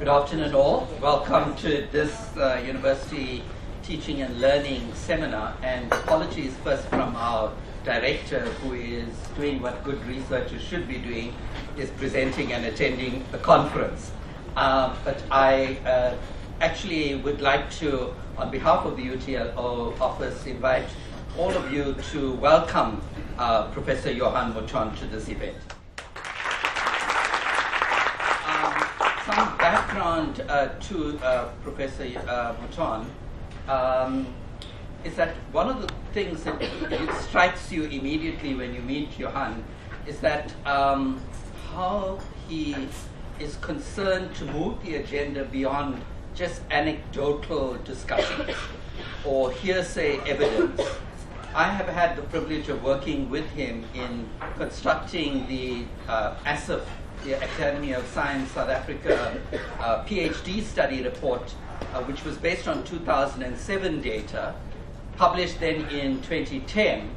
Good afternoon all. Welcome to this University Teaching and Learning Seminar, and apologies first from our director, who is doing what good researchers should be doing, is presenting and attending the conference. But I actually would like to, on behalf of the UTLO office, invite all of you to welcome Professor Johann Mouton to this event. Some background to Professor Mouton is that one of the things that strikes you immediately when you meet Johann is that how he is concerned to move the agenda beyond just anecdotal discussions or hearsay evidence. I have had the privilege of working with him in constructing the ASIF, the Academy of Science South Africa PhD study report, which was based on 2007 data, published then in 2010,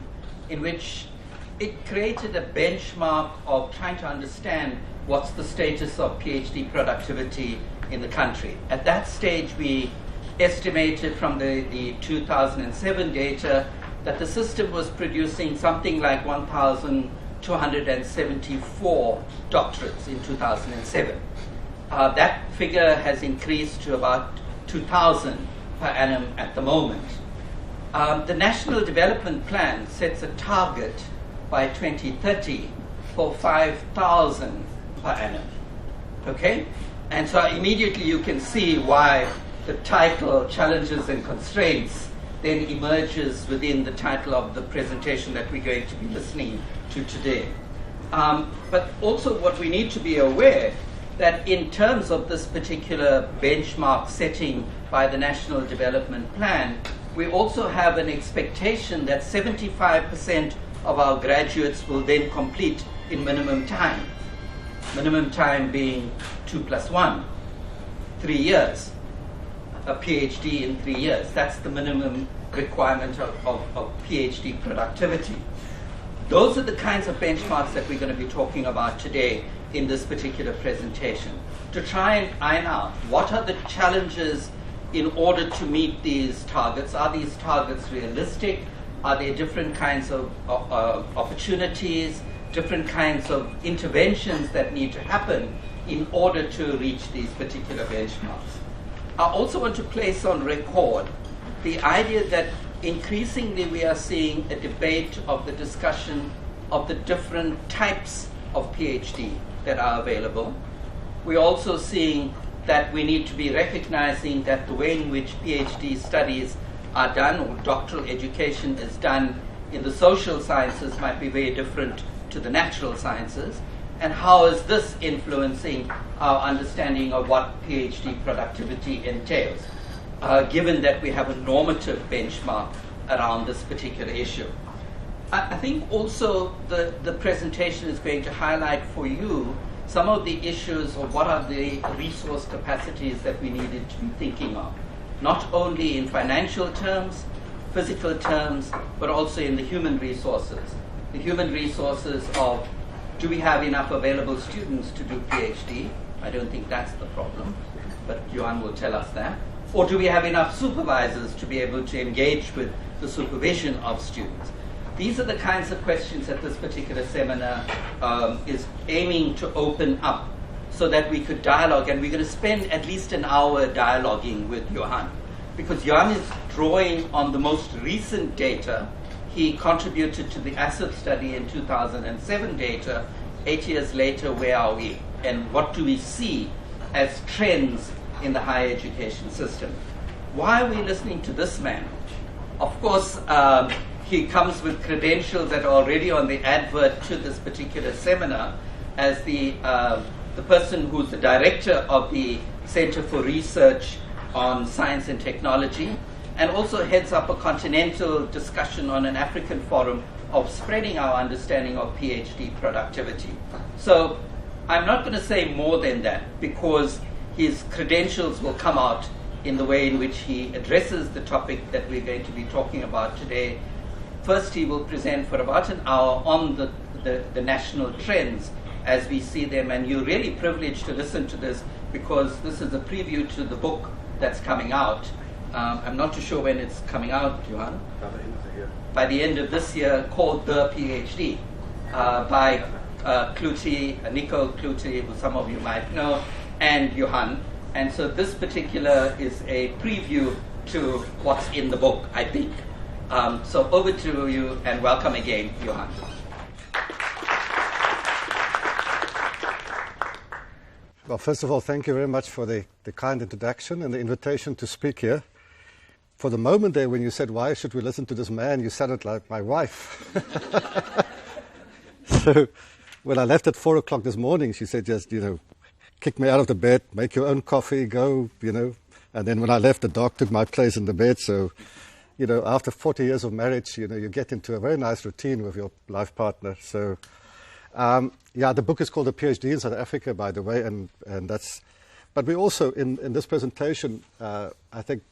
in which it created a benchmark of trying to understand what's the status of PhD productivity in the country. At that stage, we estimated from the 2007 data that the system was producing something like 1,274 doctorates in 2007. That figure has increased to about 2,000 per annum at the moment. The National Development Plan sets a target by 2030 for 5,000 per annum. Okay? And so immediately you can see why the title, Challenges and Constraints, then emerges within the title of the presentation that we're going to be listening to today. But also what we need to be aware that in terms of this particular benchmark setting by the National Development Plan, we also have an expectation that 75% of our graduates will then complete in minimum time. Minimum time being 2 + 1, 3 years. A PhD in 3 years. That's the minimum requirement of PhD productivity. Those are the kinds of benchmarks that we're going to be talking about today in this particular presentation, to try and iron out what are the challenges in order to meet these targets. Are these targets realistic? Are there different kinds of opportunities, different kinds of interventions that need to happen in order to reach these particular benchmarks? I also want to place on record the idea that increasingly we are seeing a debate of the discussion of the different types of PhD that are available. We're also seeing that we need to be recognizing that the way in which PhD studies are done, or doctoral education is done in the social sciences, might be very different to the natural sciences. And how is this influencing our understanding of what PhD productivity entails, given that we have a normative benchmark around this particular issue? I think also the presentation is going to highlight for you some of the issues of what are the resource capacities that we needed to be thinking of, not only in financial terms, physical terms, but also in the human resources. The human resources of, do we have enough available students to do PhD? I don't think that's the problem, but Johann will tell us that. Or do we have enough supervisors to be able to engage with the supervision of students? These are the kinds of questions that this particular seminar is aiming to open up so that we could dialogue, and we're going to spend at least an hour dialoguing with Johann, because Johann is drawing on the most recent data. He contributed to the ASIF study in 2007 data. 8 years later, where are we? And what do we see as trends in the higher education system? Why are we listening to this man? Of course, he comes with credentials that are already on the advert to this particular seminar as the person who's the director of the Center for Research on Science and Technology, and also heads up a continental discussion on an African forum of spreading our understanding of PhD productivity. So I'm not going to say more than that, because his credentials will come out in the way in which he addresses the topic that we're going to be talking about today. First, he will present for about an hour on the national trends as we see them, and you're really privileged to listen to this because this is a preview to the book that's coming out. I'm not too sure when it's coming out, Johann. By the end of the year. By the end of this year, called The PhD, by Nico Cluti, who some of you might know, and Johann. And so this particular is a preview to what's in the book, I think. So over to you, and welcome again, Johann. Well, first of all, thank you very much for the kind introduction and the invitation to speak here. For the moment there, when you said, why should we listen to this man, you sounded like my wife. So when I left at 4 o'clock this morning, she said, just, kick me out of the bed, make your own coffee, go, And then when I left, the dog took my place in the bed. So, after 40 years of marriage, you get into a very nice routine with your life partner. So, the book is called The PhD in South Africa, by the way, and that's. But we also, in this presentation, I think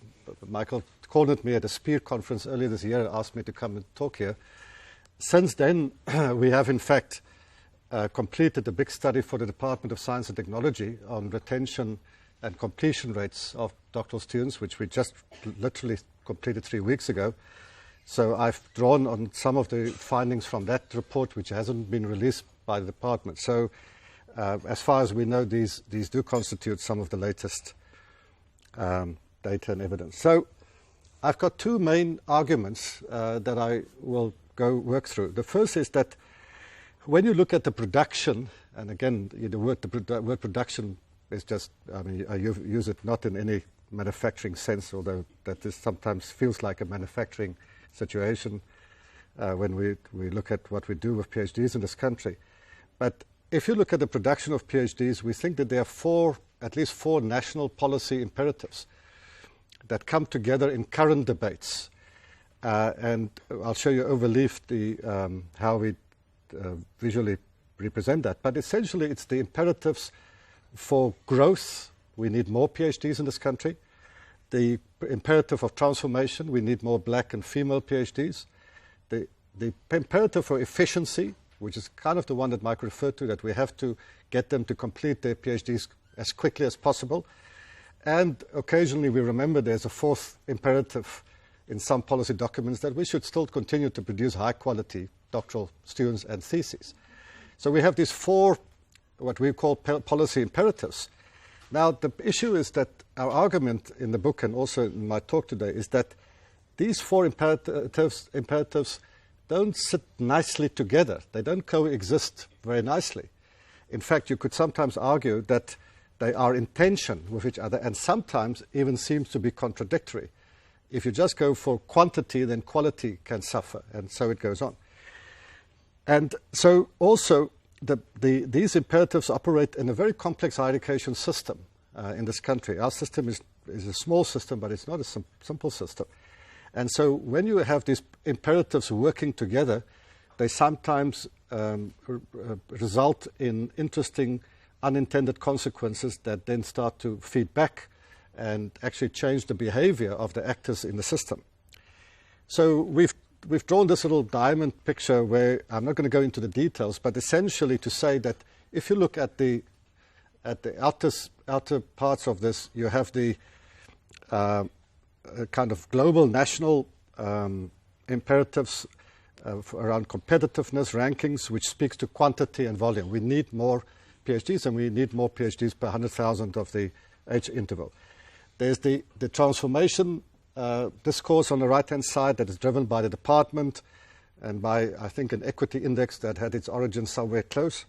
Michael cornered me at a Spear conference earlier this year and asked me to come and talk here. Since then, we have, in fact, completed a big study for the Department of Science and Technology on retention and completion rates of doctoral students, which we just literally completed 3 weeks ago. So I've drawn on some of the findings from that report, which hasn't been released by the department. So as far as we know, these do constitute some of the latest data and evidence. So I've got two main arguments that I will work through. The first is that when you look at the production, and again, the word production is just, I use it not in any manufacturing sense, although that this sometimes feels like a manufacturing situation when we look at what we do with PhDs in this country. But if you look at the production of PhDs, we think that there are at least four national policy imperatives that come together in current debates. And I'll show you overleaf how we visually represent that. But essentially, it's the imperatives for growth. We need more PhDs in this country. The imperative of transformation, we need more black and female PhDs. The imperative for efficiency, which is kind of the one that Mike referred to, that we have to get them to complete their PhDs as quickly as possible. And occasionally we remember there's a fourth imperative in some policy documents, that we should still continue to produce high-quality doctoral students and theses. So we have these four, what we call policy imperatives. Now, the issue is that our argument in the book and also in my talk today is that these four imperatives don't sit nicely together. They don't coexist very nicely. In fact, you could sometimes argue that they are in tension with each other and sometimes even seems to be contradictory. If you just go for quantity, then quality can suffer, and so it goes on. And so also, these imperatives operate in a very complex higher education system in this country. Our system is a small system, but it's not a simple system. And so when you have these imperatives working together, they sometimes result in interesting unintended consequences that then start to feed back and actually change the behavior of the actors in the system. So we've drawn this little diamond picture where I'm not going to go into the details, but essentially to say that if you look at the outer parts of this, you have the kind of global national imperatives around competitiveness, rankings, which speaks to quantity and volume. We need more PhDs, and we need more PhDs per 100,000 of the age interval. There's the transformation discourse on the right-hand side that is driven by the department and by, I think, an equity index that had its origin somewhere close.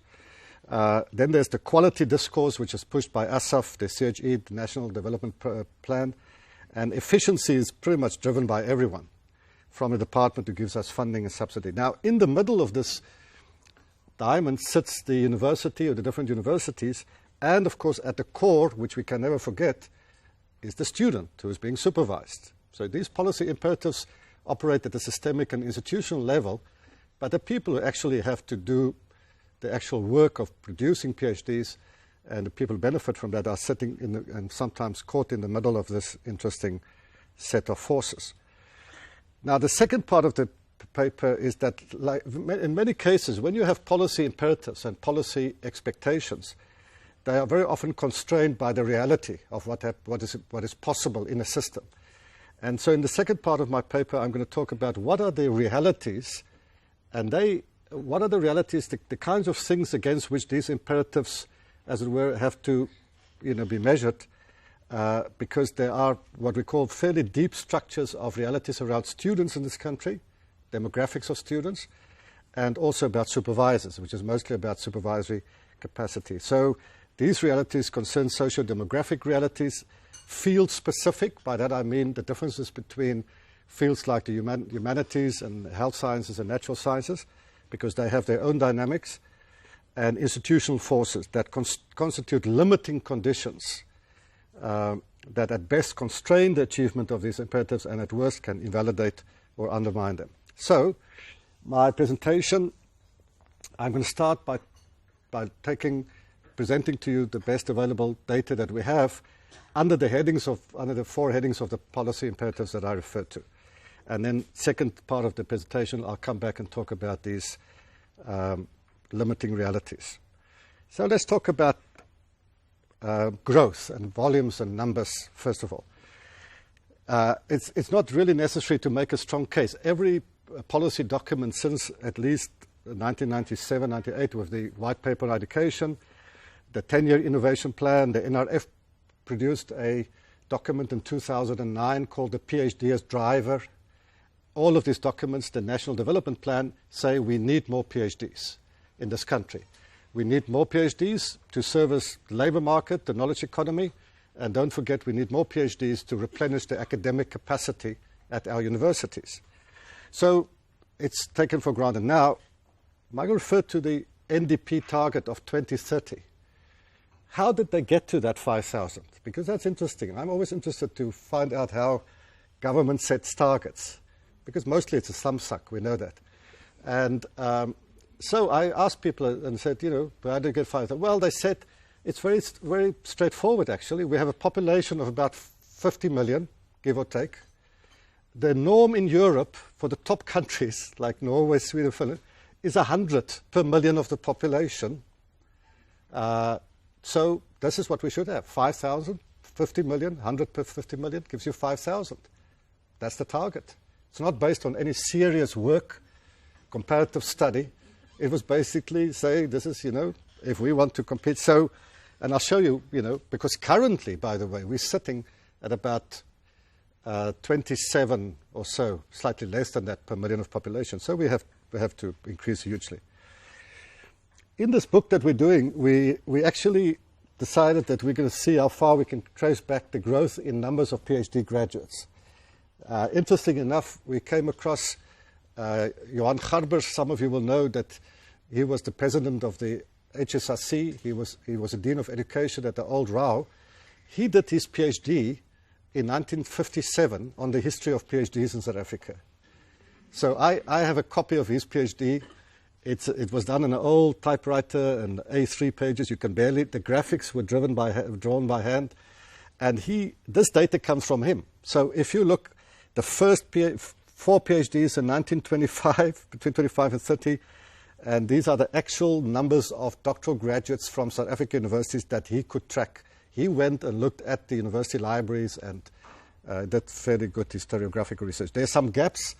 Then there's the quality discourse, which is pushed by ASAF, the CHE, the National Development Plan. And efficiency is pretty much driven by everyone, from the department who gives us funding and subsidy. Now, in the middle of this diamond sits the university or the different universities, and of course at the core, which we can never forget, is the student who is being supervised. So these policy imperatives operate at the systemic and institutional level, but the people who actually have to do the actual work of producing PhDs and the people who benefit from that are sitting and sometimes caught in the middle of this interesting set of forces. Now, the second part of the paper is that, like in many cases, when you have policy imperatives and policy expectations, they are very often constrained by the reality of what is possible in a system. And so in the second part of my paper, I'm going to talk about what are the realities, and what are the realities, the kinds of things against which these imperatives, as it were, have to be measured, because there are what we call fairly deep structures of realities around students in this country, demographics of students, and also about supervisors, which is mostly about supervisory capacity. So these realities concern socio-demographic realities, field-specific. By that I mean the differences between fields like the humanities and health sciences and natural sciences, because they have their own dynamics, and institutional forces that constitute limiting conditions that at best constrain the achievement of these imperatives and at worst can invalidate or undermine them. So my presentation, I'm going to start by presenting to you the best available data that we have under the four headings of the policy imperatives that I referred to. And then second part of the presentation, I'll come back and talk about these limiting realities. So let's talk about growth and volumes and numbers, first of all. It's not really necessary to make a strong case. Every policy document since at least 1997, 98 with the White Paper on Education, the 10-year innovation plan, the NRF produced a document in 2009 called the PhD as Driver. All of these documents, the National Development Plan, say we need more PhDs in this country. We need more PhDs to service the labor market, the knowledge economy, and don't forget we need more PhDs to replenish the academic capacity at our universities. So it's taken for granted. Now, Michael referred to the NDP target of 2030. How did they get to that 5,000? Because that's interesting. I'm always interested to find out how government sets targets, because mostly it's a thumb suck, we know that. And so I asked people and said, how did you get 5,000? Well, they said it's very, very straightforward, actually. We have a population of about 50 million, give or take. The norm in Europe for the top countries, like Norway, Sweden, Finland, is 100 per million of the population. So this is what we should have. 5,000, 50 million, 100 per 50 million gives you 5,000. That's the target. It's not based on any serious work, comparative study. It was basically saying this is, if we want to compete. So, and I'll show you, because currently, by the way, we're sitting at about 27 or so, slightly less than that per million of population. So we have to increase hugely. In this book that we're doing, we actually decided that we're going to see how far we can trace back the growth in numbers of PhD graduates. Interesting enough, we came across Johann Mouton. Some of you will know that he was the president of the HSRC. He was a dean of education at the old Rao. He did his PhD in 1957 on the history of PhDs in South Africa. So I have a copy of his PhD. It was done on an old typewriter and A3 pages. You can barely, the graphics were drawn by hand. And this data comes from him. So if you look, the first 4 PhDs in 1925, between 25 and 30, and these are the actual numbers of doctoral graduates from South African universities that he could track. He went and looked at the university libraries and did fairly good historiographical research. There are some gaps,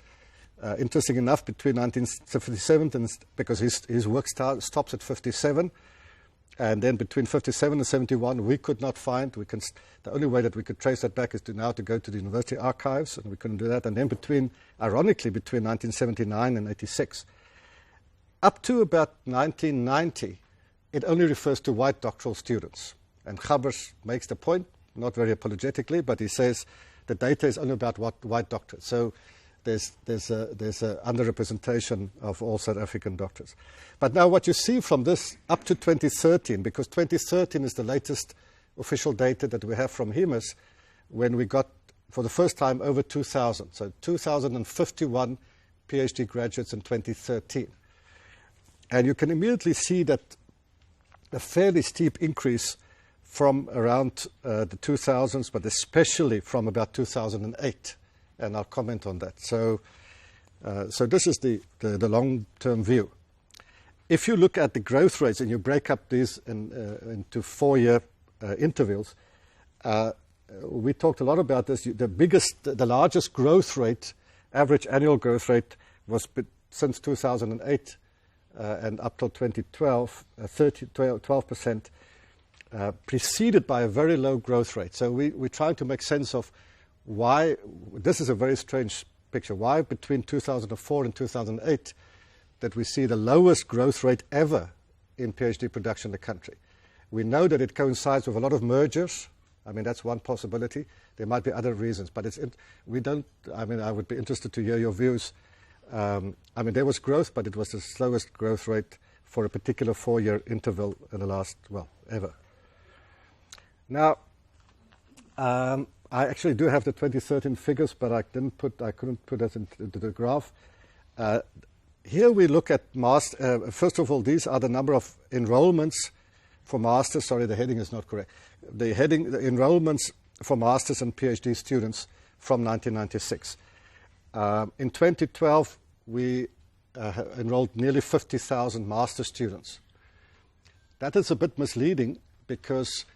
interesting enough, between 1957 and, because his work stops at 57, and then between 57 and 71 we could not find. The only way that we could trace that back is to go to the university archives, and we couldn't do that. And then ironically, between 1979 and 86, up to about 1990, it only refers to white doctoral students. And Chabers makes the point, not very apologetically, but he says the data is only about white doctors. So there's a underrepresentation of all South African doctors. But now what you see from this up to 2013, because 2013 is the latest official data that we have from HEMAS, when we got, for the first time, over 2,000. So 2,051 PhD graduates in 2013. And you can immediately see that a fairly steep increase from around the 2000s, but especially from about 2008. And I'll comment on that. So this is the long-term view. if you look at the growth rates and you break up these into 4-year intervals, we talked a lot about this. The largest growth rate, average annual growth rate, was since 2008 and up till 2012, 12%, preceded by a very low growth rate. So we're trying to make sense of why. This is a very strange picture. Why between 2004 and 2008 that we see the lowest growth rate ever in PhD production in the country. We know that it coincides with a lot of mergers. I mean, that's one possibility. There might be other reasons, but I would be interested to hear your views. There was growth, but it was the slowest growth rate for a particular 4-year interval in the last, ever. Now, I actually do have the 2013 figures, but I couldn't put that into the graph. Here we look at first of all, these are the number of enrollments for masters. Sorry, the heading is not correct. The enrollments for masters and PhD students from 1996. In 2012, we enrolled nearly 50,000 master students. That is a bit misleading because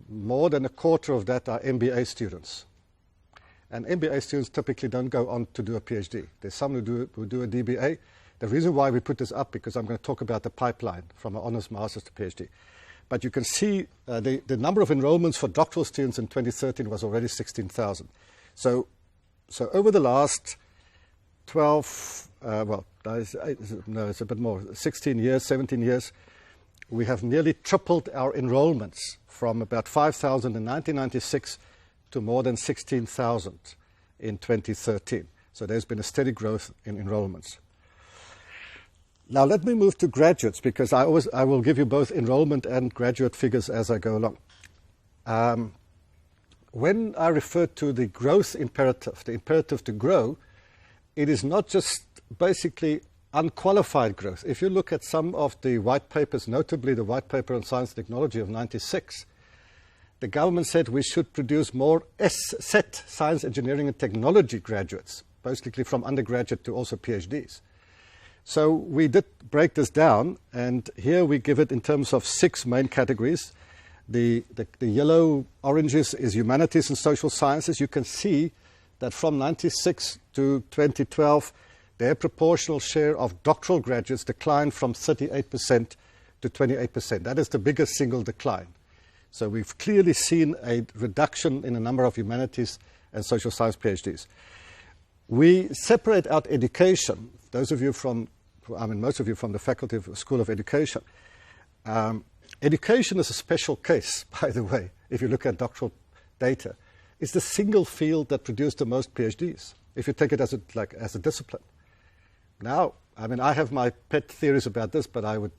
more than a quarter of that are MBA students. And MBA students typically don't go on to do a PhD. There's some who do a DBA. The reason why we put this up, because I'm going to talk about the pipeline from an honors master's to PhD. But you can see the number of enrollments for doctoral students in 2013 was already 16,000. So over the last 12, it's a bit more, 16 years, 17 years, we have nearly tripled our enrollments from about 5,000 in 1996 to more than 16,000 in 2013. So there's been a steady growth in enrollments. Now let me move to graduates, because I will give you both enrollment and graduate figures as I go along. When I refer to the growth imperative, the imperative to grow, it is not just basically unqualified growth. If you look at some of the white papers, notably the white paper on science and technology of 96, the government said we should produce more SET, science, engineering and technology graduates, basically from undergraduate to also PhDs. So we did break this down, and here we give it in terms of 6 main categories. The yellow oranges is humanities and social sciences. You can see that from 96 to 2012, their proportional share of doctoral graduates declined from 38% to 28%. That is the biggest single decline. So we've clearly seen a reduction in the number of humanities and social science PhDs. We separate out education. Those of you most of you from the Faculty of School of Education. Education is a special case, by the way, if you look at doctoral data. It's the single field that produced the most PhDs, if you take it as a discipline. Now, I have my pet theories about this, but I would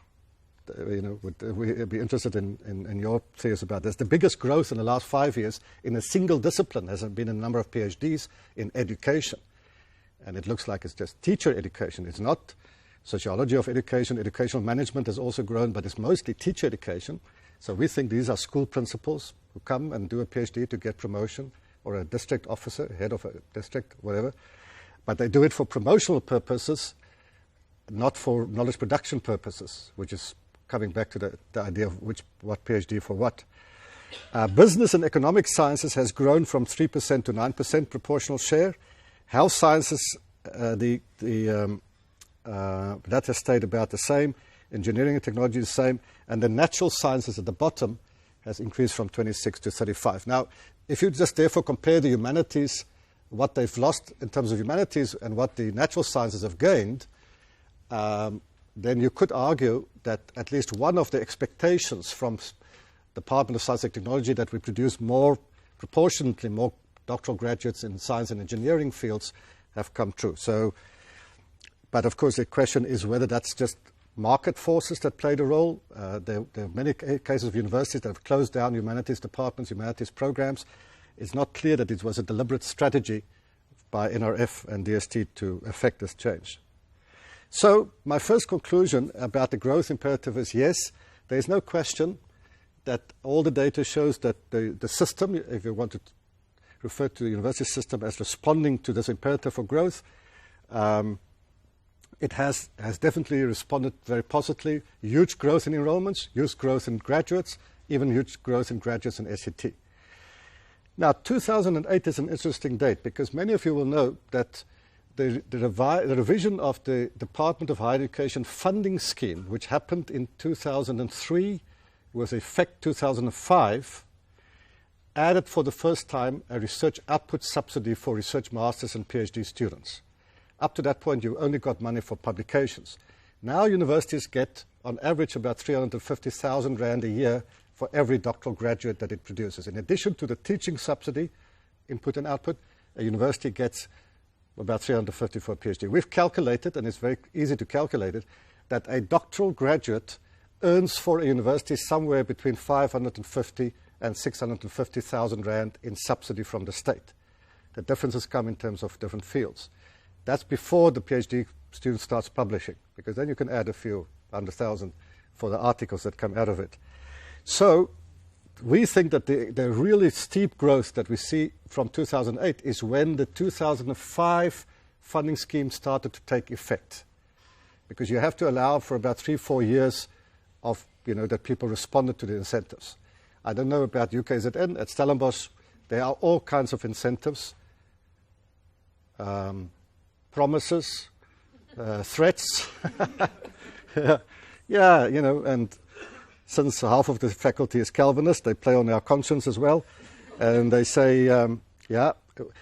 be interested in your theories about this. The biggest growth in the last 5 years in a single discipline has been in the number of PhDs in education. And it looks like it's just teacher education. It's not sociology of education. Educational management has also grown, but it's mostly teacher education. So we think these are school principals who come and do a PhD to get promotion, or a district officer, head of a district, whatever. But they do it for promotional purposes, not for knowledge production purposes, which is coming back to the idea of what PhD for what. Business and economic sciences has grown from 3% to 9% proportional share. Health sciences, that has stayed about the same. Engineering and technology is the same. And the natural sciences at the bottom has increased from 26 to 35. Now, if you just therefore compare the humanities, what they've lost in terms of humanities and what the natural sciences have gained, then you could argue that at least one of the expectations from the Department of Science and Technology, that we produce proportionately more doctoral graduates in science and engineering fields, have come true. But of course the question is whether that's just market forces that played a role. There are many cases of universities that have closed down humanities departments, humanities programs. It's not clear that it was a deliberate strategy by NRF and DST to effect this change. So my first conclusion about the growth imperative is yes, there is no question that all the data shows that the system, if you want to refer to the university system as responding to this imperative for growth, it has definitely responded very positively. Huge growth in enrollments, huge growth in graduates, even huge growth in graduates in SET. Now, 2008 is an interesting date because many of you will know that the revision of the Department of Higher Education funding scheme, which happened in 2003, with effect 2005, added for the first time a research output subsidy for research masters and PhD students. Up to that point, you only got money for publications. Now universities get, on average, about 350,000 Rand a year for every doctoral graduate that it produces. In addition to the teaching subsidy, input and output, a university gets about 350 for a PhD. We've calculated, and it's very easy to calculate it, that a doctoral graduate earns for a university somewhere between 550 and 650,000 Rand in subsidy from the state. The differences come in terms of different fields. That's before the PhD student starts publishing, because then you can add a few 100,000 for the articles that come out of it. So we think that the really steep growth that we see from 2008 is when the 2005 funding scheme started to take effect, because you have to allow for about 3-4 years of, that people responded to the incentives. I don't know about UKZN. At Stellenbosch, there are all kinds of incentives, promises, threats. And since half of the faculty is Calvinist, they play on our conscience as well. And they say,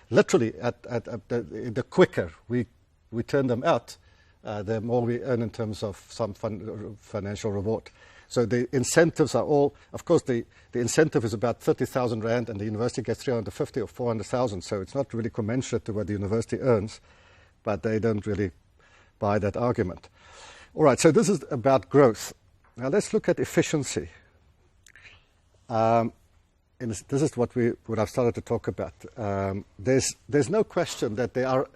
literally, the quicker we turn them out, the more we earn in terms of some financial reward. So the incentives are all, of course, the incentive is about 30,000 Rand, and the university gets 350 or 400,000. So it's not really commensurate to what the university earns, but they don't really buy that argument. All right, so this is about growth. Now let's look at efficiency. And this is what I've started to talk about. There's no question that there are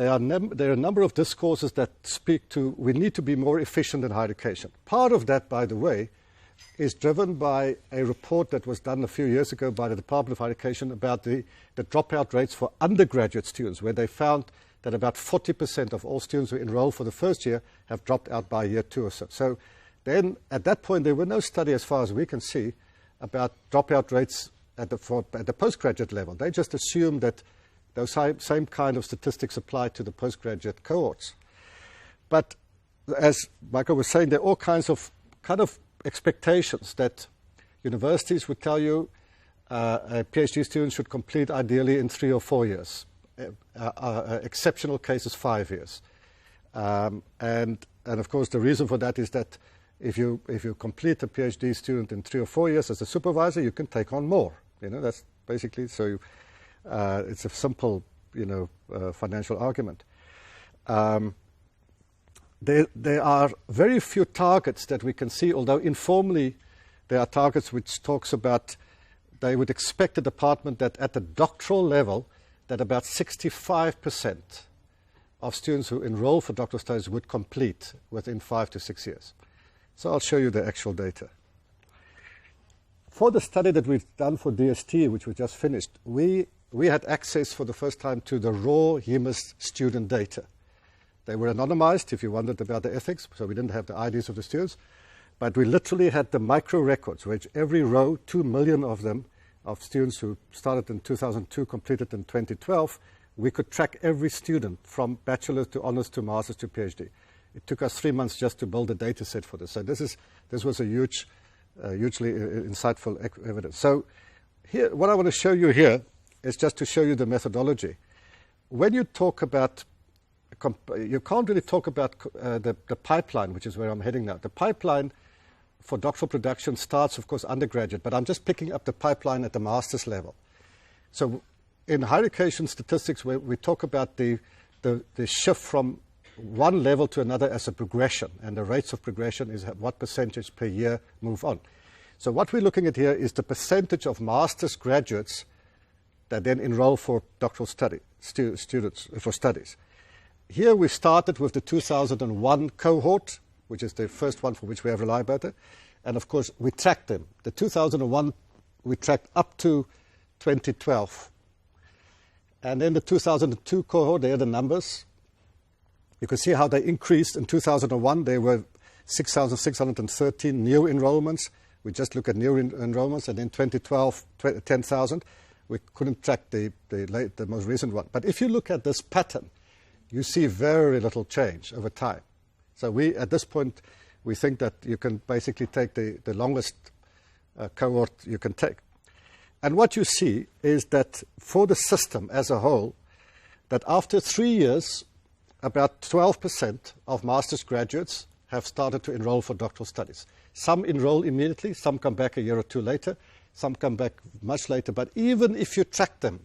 a number of discourses that speak to we need to be more efficient in higher education. Part of that, by the way, is driven by a report that was done a few years ago by the Department of Higher Education about the dropout rates for undergraduate students, where they found that about 40% of all students who enroll for the first year have dropped out by year 2 or so. So then, at that point, there were no study, as far as we can see, about dropout rates at the postgraduate level. They just assumed that those same kind of statistics apply to the postgraduate cohorts. But as Michael was saying, there are all kinds of expectations that universities would tell you a PhD student should complete ideally in 3 or 4 years. Exceptional cases, 5 years. And of course, the reason for that is that if you complete a PhD student in 3 or 4 years as a supervisor, you can take on more. That's basically so. It's a simple, financial argument. There are very few targets that we can see, although informally there are targets which talks about they would expect a department that at the doctoral level that about 65% of students who enroll for doctoral studies would complete within 5 to 6 years. So I'll show you the actual data. For the study that we've done for DST, which we just finished, we had access for the first time to the raw HEMIS student data. They were anonymized, if you wondered about the ethics, so we didn't have the IDs of the students. But we literally had the micro records, which every row, 2 million of them, of students who started in 2002, completed in 2012, we could track every student from bachelor's to honors to master's to PhD. It took us 3 months just to build a data set for this. So this was a hugely insightful evidence. So here, what I want to show you here is just to show you the methodology. When you talk about, you can't really talk about the pipeline, which is where I'm heading now. The pipeline for doctoral production starts, of course, undergraduate, but I'm just picking up the pipeline at the master's level. So in higher education statistics, we talk about the shift from one level to another as a progression, and the rates of progression is what percentage per year move on. So what we're looking at here is the percentage of master's graduates that then enroll for doctoral students for studies. Here we started with the 2001 cohort, which is the first one for which we have reliable data, and of course we tracked them. The 2001 we tracked up to 2012, and then the 2002 cohort, there are the numbers. You can see how they increased. In 2001, there were 6,613 new enrollments. We just look at new enrollments, and in 2012, 10,000. We couldn't track the most recent one. But if you look at this pattern, you see very little change over time. So at this point, we think that you can basically take the longest cohort you can take. And what you see is that for the system as a whole, that after 3 years, about 12% of master's graduates have started to enroll for doctoral studies. Some enroll immediately, some come back a year or two later, some come back much later. But even if you track them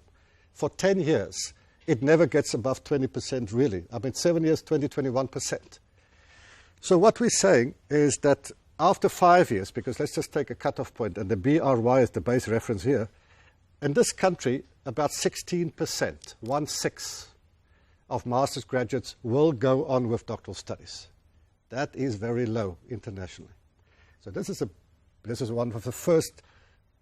for 10 years, it never gets above 20% really. I mean, 7 years, 21%. So what we're saying is that after 5 years, because let's just take a cutoff point, and the BRY is the base reference here, in this country, about 16%, 1/6 of master's graduates will go on with doctoral studies. That is very low internationally. So this is one of the first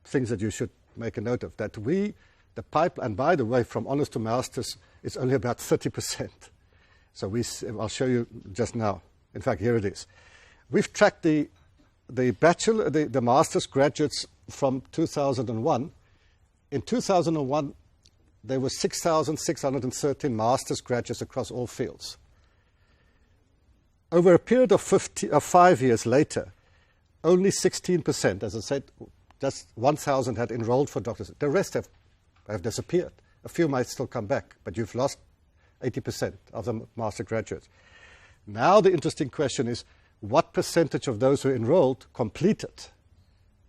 things that you should make a note of, that the pipeline, and by the way, from honors to masters, is only about 30%. So I'll show you just now. In fact, here it is. We've tracked the master's graduates from 2001. In 2001, there were 6,613 master's graduates across all fields. Over a period of 5 years later, only 16%, as I said, just 1,000 had enrolled for doctors. The rest have disappeared. A few might still come back, but you've lost 80% of the master graduates. Now the interesting question is, what percentage of those who enrolled completed?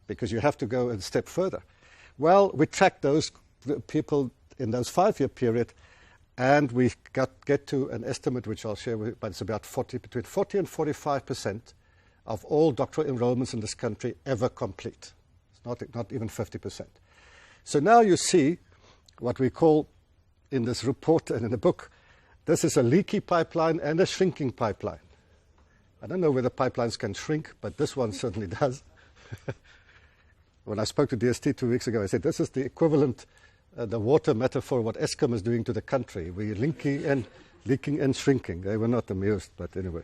Because you have to go a step further. Well, we tracked those people in those 5-year period, and we get to an estimate which I'll share with you, but it's about between 40 and 45% of all doctoral enrollments in this country ever complete. It's not even 50%. So now you see what we call in this report and in the book, this is a leaky pipeline and a shrinking pipeline. I don't know whether pipelines can shrink, but this one certainly does. When I spoke to DST 2 weeks ago, I said, this is the equivalent, the water metaphor, what Eskom is doing to the country. We're leaking and shrinking. They were not amused, but anyway.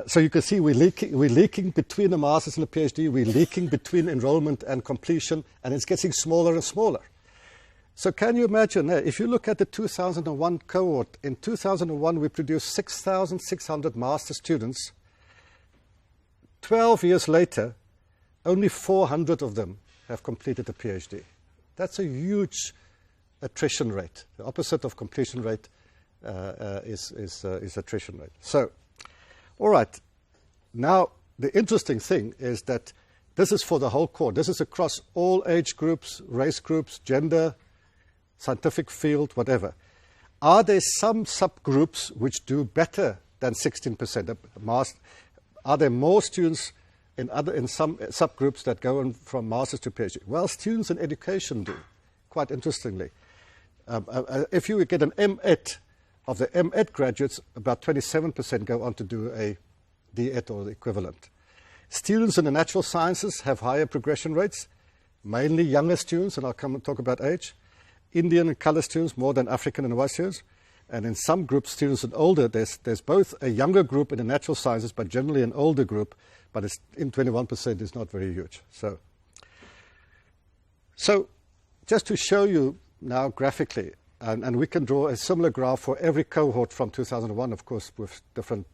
So you can see we're leaking between the master's and the PhD. We're leaking between enrollment and completion, and it's getting smaller and smaller. So can you imagine, if you look at the 2001 cohort, in 2001 we produced 6,600 master students. 12 years later, only 400 of them have completed a PhD. That's a huge attrition rate. The opposite of completion rate is attrition rate. So, all right. Now, the interesting thing is that this is for the whole cohort. This is across all age groups, race groups, gender, scientific field, whatever. Are there some subgroups which do better than 16%? Are there more students in some subgroups that go on from master's to PhD? Well, students in education do, quite interestingly. If you get an M.Ed, of the M.Ed graduates, about 27% go on to do a D.Ed or the equivalent. Students in the natural sciences have higher progression rates, mainly younger students, and I'll come and talk about age. Indian and color students more than African and white students. And in some groups, students and older, there's both a younger group in the natural sciences, but generally an older group, but it's in 21% is not very huge. So just to show you now graphically, and we can draw a similar graph for every cohort from 2001, of course, with different,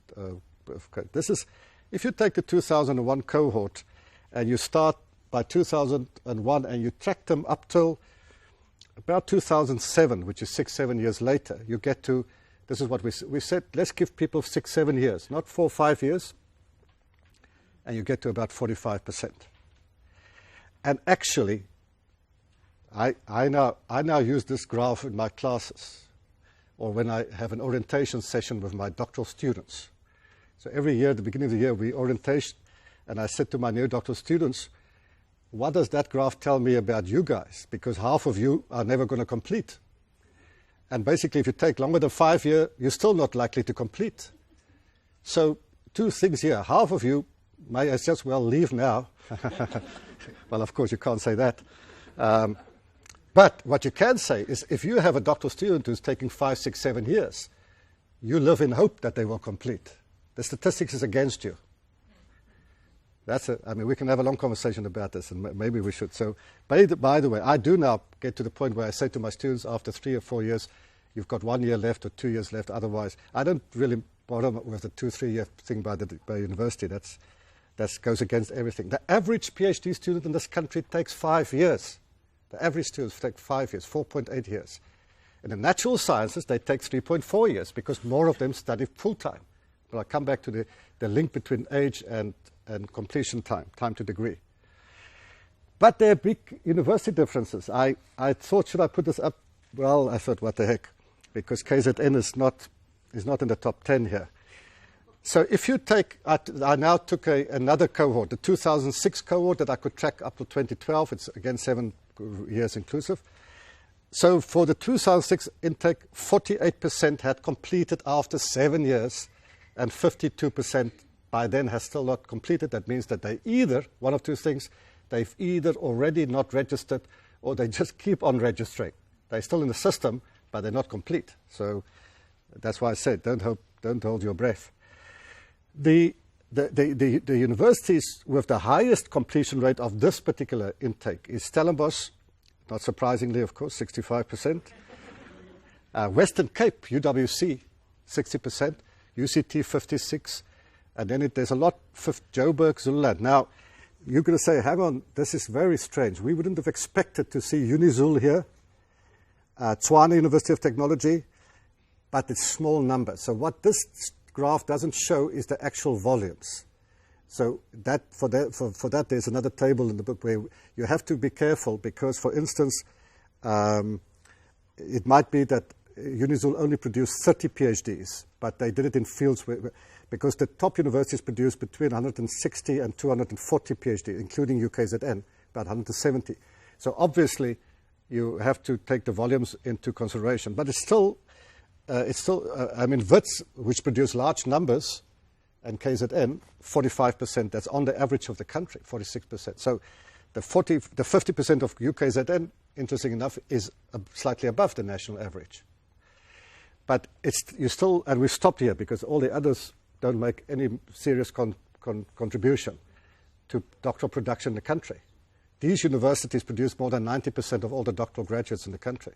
this is, if you take the 2001 cohort and you start by 2001 and you track them up till about 2007, which is 6-7 years later, you get to, this is what we said, let's give people 6-7 years, not 4-5 years, and you get to about 45%. And actually, I now use this graph in my classes, or when I have an orientation session with my doctoral students. So every year, at the beginning of the year, we orientation, and I said to my new doctoral students, what does that graph tell me about you guys? Because half of you are never going to complete. And basically, if you take longer than 5 years, you're still not likely to complete. So 2 things here. Half of you may as just well leave now. Well, of course, you can't say that. But what you can say is if you have a doctoral student who's taking 5, 6, 7 years, you live in hope that they will complete. The statistics is against you. I mean, we can have a long conversation about this, and maybe we should. So, by the way, I do now get to the point where I say to my students, after 3 or 4 years, you've got 1 year left or 2 years left. Otherwise, I don't really bother with the 2-3 year thing by university. That goes against everything. The average PhD student in this country takes 5 years. The average students take 5 years, 4.8 years. In the natural sciences, they take 3.4 years because more of them study full-time. But I'll come back to the link between age and completion time to degree. But there are big university differences. I thought, should I put this up? Well, I thought, what the heck, because KZN is not in the top 10 here. So if you take, I now took another cohort, the 2006 cohort that I could track up to 2012. It's, again, 7 years inclusive. So for the 2006 intake, 48% had completed after 7 years, and 52% by then has still not completed. That means that they either, one of two things, they've either already not registered or they just keep on registering. They're still in the system, but they're not complete. So that's why I said, don't hold your breath. The universities with the highest completion rate of this particular intake is Stellenbosch, not surprisingly, of course, 65%. Western Cape, UWC, 60%. UCT, 56%. And then there's a lot, Joburg, Zululand. Now, you're going to say, hang on, this is very strange. We wouldn't have expected to see UniZul here, Tshwane University of Technology, but it's small numbers. So what this graph doesn't show is the actual volumes. So for that, there's another table in the book where you have to be careful because, for instance, it might be that UniZul only produced 30 PhDs, but they did it in fields because the top universities produce between 160 and 240 PhD, including UKZN, about 170. So obviously, you have to take the volumes into consideration. But it's still, I mean, WITS, which produce large numbers, and KZN, 45%. That's on the average of the country, 46%. So the 50% of UKZN, interesting enough, is slightly above the national average. But you still, and we stopped here because all the others don't make any serious contribution to doctoral production in the country. These universities produce more than 90% of all the doctoral graduates in the country.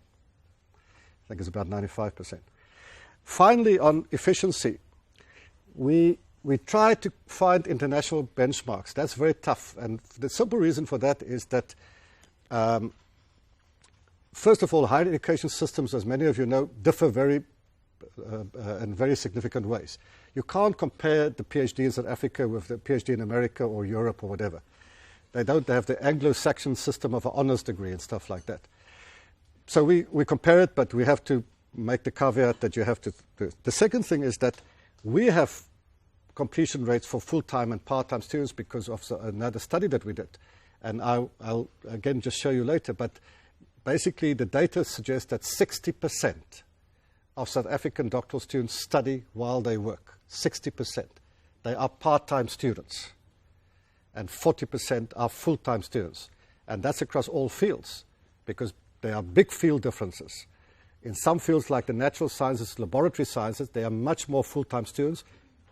I think it's about 95%. Finally, on efficiency, we try to find international benchmarks. That's very tough. And the simple reason for that is that, first of all, higher education systems, as many of you know, differ in very significant ways. You can't compare the PhD in South Africa with the PhD in America or Europe or whatever. They don't have the Anglo-Saxon system of an honors degree and stuff like that. So we compare it, but we have to make the caveat that you have to do it. The second thing is that we have completion rates for full-time and part-time students because of another study that we did. And I'll again just show you later, but basically the data suggests that 60% of South African doctoral students study while they work. 60%. They are part-time students. And 40% are full-time students. And that's across all fields because there are big field differences. In some fields like the natural sciences, laboratory sciences, there are much more full-time students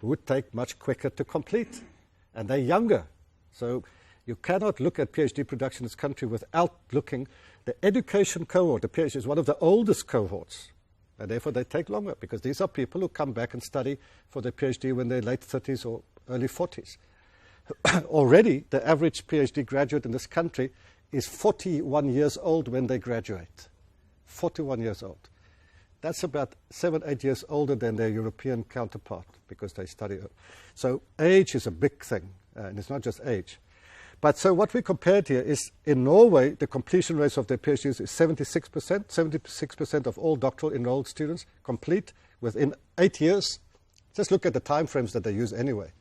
who would take much quicker to complete. And they're younger. So you cannot look at PhD production in this country without looking. The education cohort, the PhD, is one of the oldest cohorts. And therefore they take longer because these are people who come back and study for their PhD when they're late 30s or early 40s. Already, the average PhD graduate in this country is 41 years old when they graduate. 41 years old. That's about 7-8 years older than their European counterpart because they study. So age is a big thing, and it's not just age. But so what we compared here is in Norway, the completion rates of their PhDs is 76%. 76% of all doctoral enrolled students complete within 8 years. Just look at the time frames that they use anyway.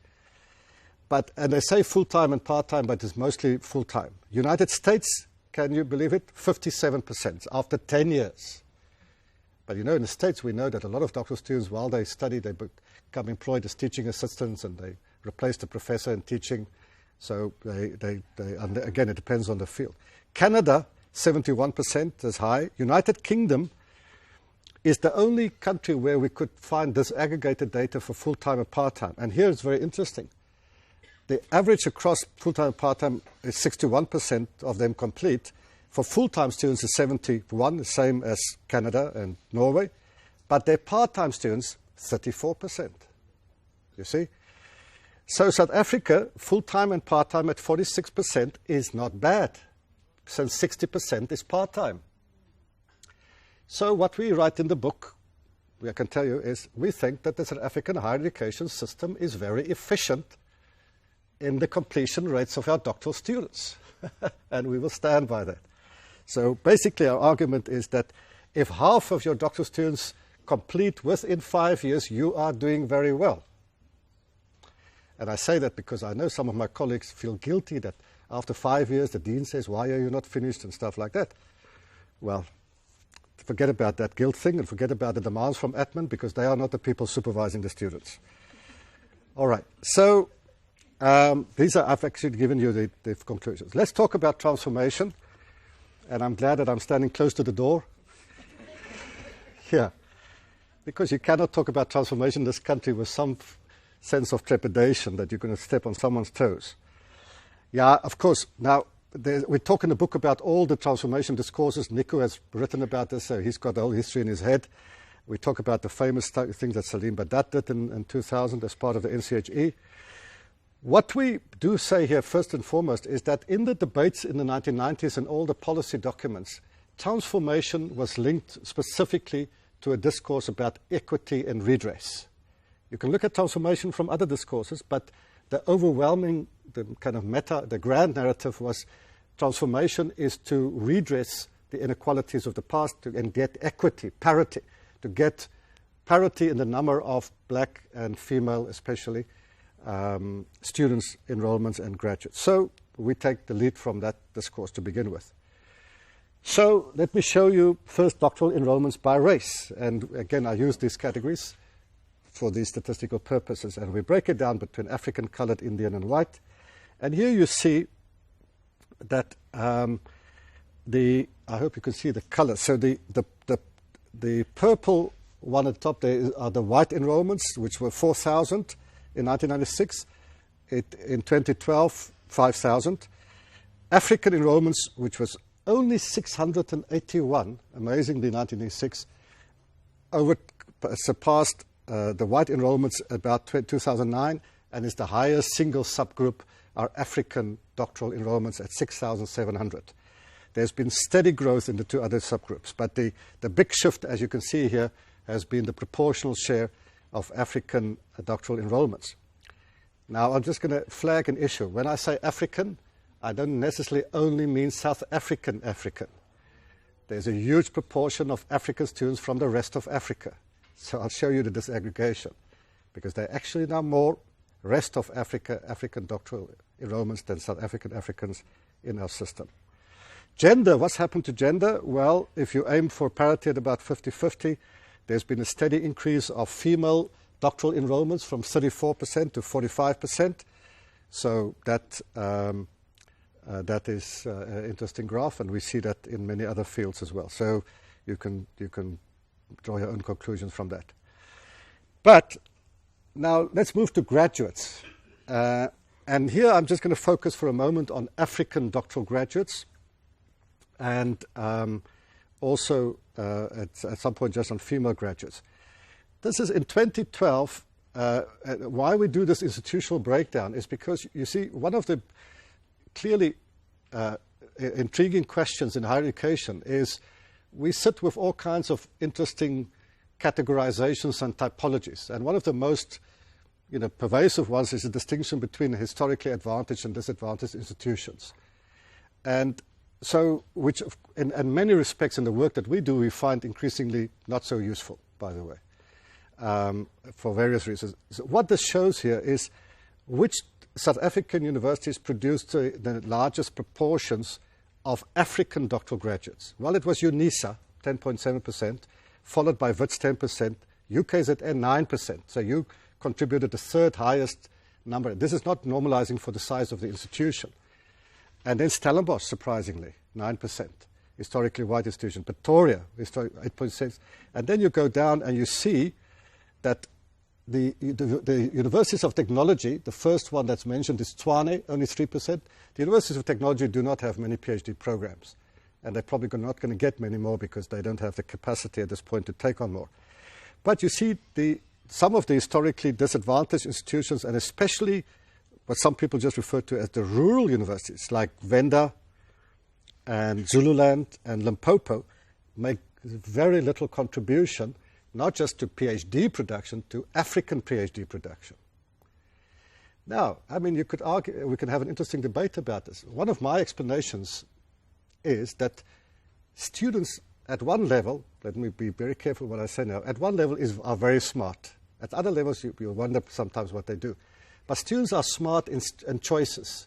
And they say full-time and part-time, but it's mostly full-time. United States, can you believe it? 57% after 10 years. But you know, in the States, we know that a lot of doctoral students, while they study, they become employed as teaching assistants and they replace the professor in teaching. So again, it depends on the field. Canada, 71% is high. United Kingdom, is the only country where we could find disaggregated data for full-time and part-time. And here it's very interesting. The average across full-time and part-time is 61% of them complete. For full-time students, it's 71, the same as Canada and Norway. But their part-time students, 34%. You see? So South Africa, full-time and part-time at 46% is not bad, since 60% is part-time. So what we write in the book, I can tell you, is we think that the South African higher education system is very efficient in the completion rates of our doctoral students. And we will stand by that. So basically our argument is that if half of your doctoral students complete within 5 years, you are doing very well. And I say that because I know some of my colleagues feel guilty that after 5 years the dean says, why are you not finished, and stuff like that. Well, forget about that guilt thing and forget about the demands from admin, because they are not the people supervising the students. All right, so I've actually given you the conclusions. Let's talk about transformation. And I'm glad that I'm standing close to the door. Here. Because you cannot talk about transformation in this country with some sense of trepidation that you're going to step on someone's toes. Yeah, of course. Now, we talk in the book about all the transformation discourses. Nico has written about this, so he's got the whole history in his head. We talk about the famous things that Salim Badat did in 2000 as part of the NCHE. What we do say here, first and foremost, is that in the debates in the 1990s and all the policy documents, transformation was linked specifically to a discourse about equity and redress. You can look at transformation from other discourses, but the overwhelming, the kind of the grand narrative was transformation is to redress the inequalities of the past and get equity, parity, to get parity in the number of black and female, especially, students, enrollments, and graduates. So we take the lead from that discourse to begin with. So let me show you first doctoral enrollments by race. And again, I use these categories for these statistical purposes. And we break it down between African, colored, Indian, and white. And here you see that I hope you can see the color. So the purple one at the top there are the white enrollments, which were 4,000 in 1996. In 2012, 5,000. African enrollments, which was only 681, amazingly, 1986, surpassed the white enrollments about 2009, and is the highest single subgroup, are African doctoral enrollments at 6,700. There's been steady growth in the two other subgroups, but the big shift, as you can see here, has been the proportional share of African doctoral enrollments. Now, I'm just going to flag an issue. When I say African, I don't necessarily only mean South African. There's a huge proportion of African students from the rest of Africa. So I'll show you the disaggregation, because there are actually now more rest of Africa, African doctoral enrollments than South African Africans in our system. Gender, what's happened to gender? Well, if you aim for parity at about 50-50, there's been a steady increase of female doctoral enrollments from 34% to 45%. So that is an interesting graph, and we see that in many other fields as well. So you can draw your own conclusions from that. But now let's move to graduates. And here I'm just going to focus for a moment on African doctoral graduates, and also at some point just on female graduates. This is in 2012. Why we do this institutional breakdown is because, you see, one of the clearly intriguing questions in higher education is we sit with all kinds of interesting categorizations and typologies. And one of the most pervasive ones is the distinction between historically advantaged and disadvantaged institutions. And so, which in many respects in the work that we do, we find increasingly not so useful, by the way, for various reasons. So what this shows here is which South African universities produced the largest proportions of African doctoral graduates. Well, it was UNISA, 10.7%, followed by WITS, 10%, UKZN, 9%. So you contributed the third highest number. This is not normalizing for the size of the institution. And then Stellenbosch, surprisingly, 9%. historically white institution. Pretoria, 8.6. And then you go down and you see that the universities of technology, the first one that's mentioned is Tshwane, only 3%. The universities of technology do not have many PhD programs. And they're probably not going to get many more because they don't have the capacity at this point to take on more. But you see some of the historically disadvantaged institutions, and especially what some people just refer to as the rural universities, like Venda and Zululand and Limpopo, make very little contribution, not just to PhD production, to African PhD production. Now, I mean, you could argue, we can have an interesting debate about this. One of my explanations is that students at one level, let me be very careful what I say now, at one level are very smart. At other levels, you wonder sometimes what they do. But students are smart in choices.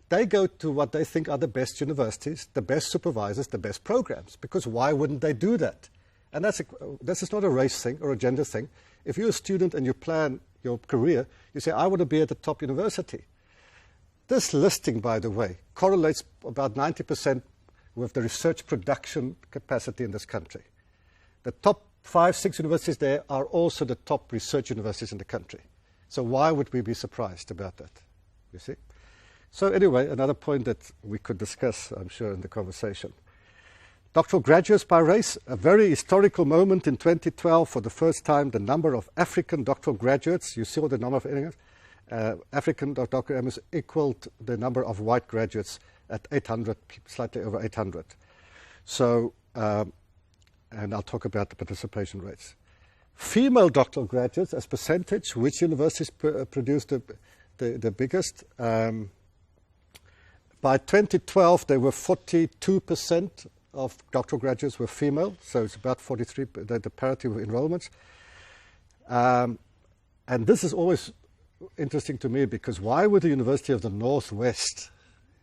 They go to what they think are the best universities, the best supervisors, the best programs, because why wouldn't they do that? And this is not a race thing or a gender thing. If you're a student and you plan your career, you say, I want to be at the top university. This listing, by the way, correlates about 90% with the research production capacity in this country. The top 5, 6 universities there are also the top research universities in the country. So why would we be surprised about that, you see? So anyway, another point that we could discuss, I'm sure, in the conversation. Doctoral graduates by race, a very historical moment in 2012. For the first time, the number of African doctoral graduates, you saw the number of African doctoral MSc equaled the number of white graduates at 800, slightly over 800. So, and I'll talk about the participation rates. Female doctoral graduates as percentage, which universities produce the biggest? By 2012, there were 42% of doctoral graduates were female, so it's about 43, the parity with enrollments. And this is always interesting to me, because why would the University of the Northwest,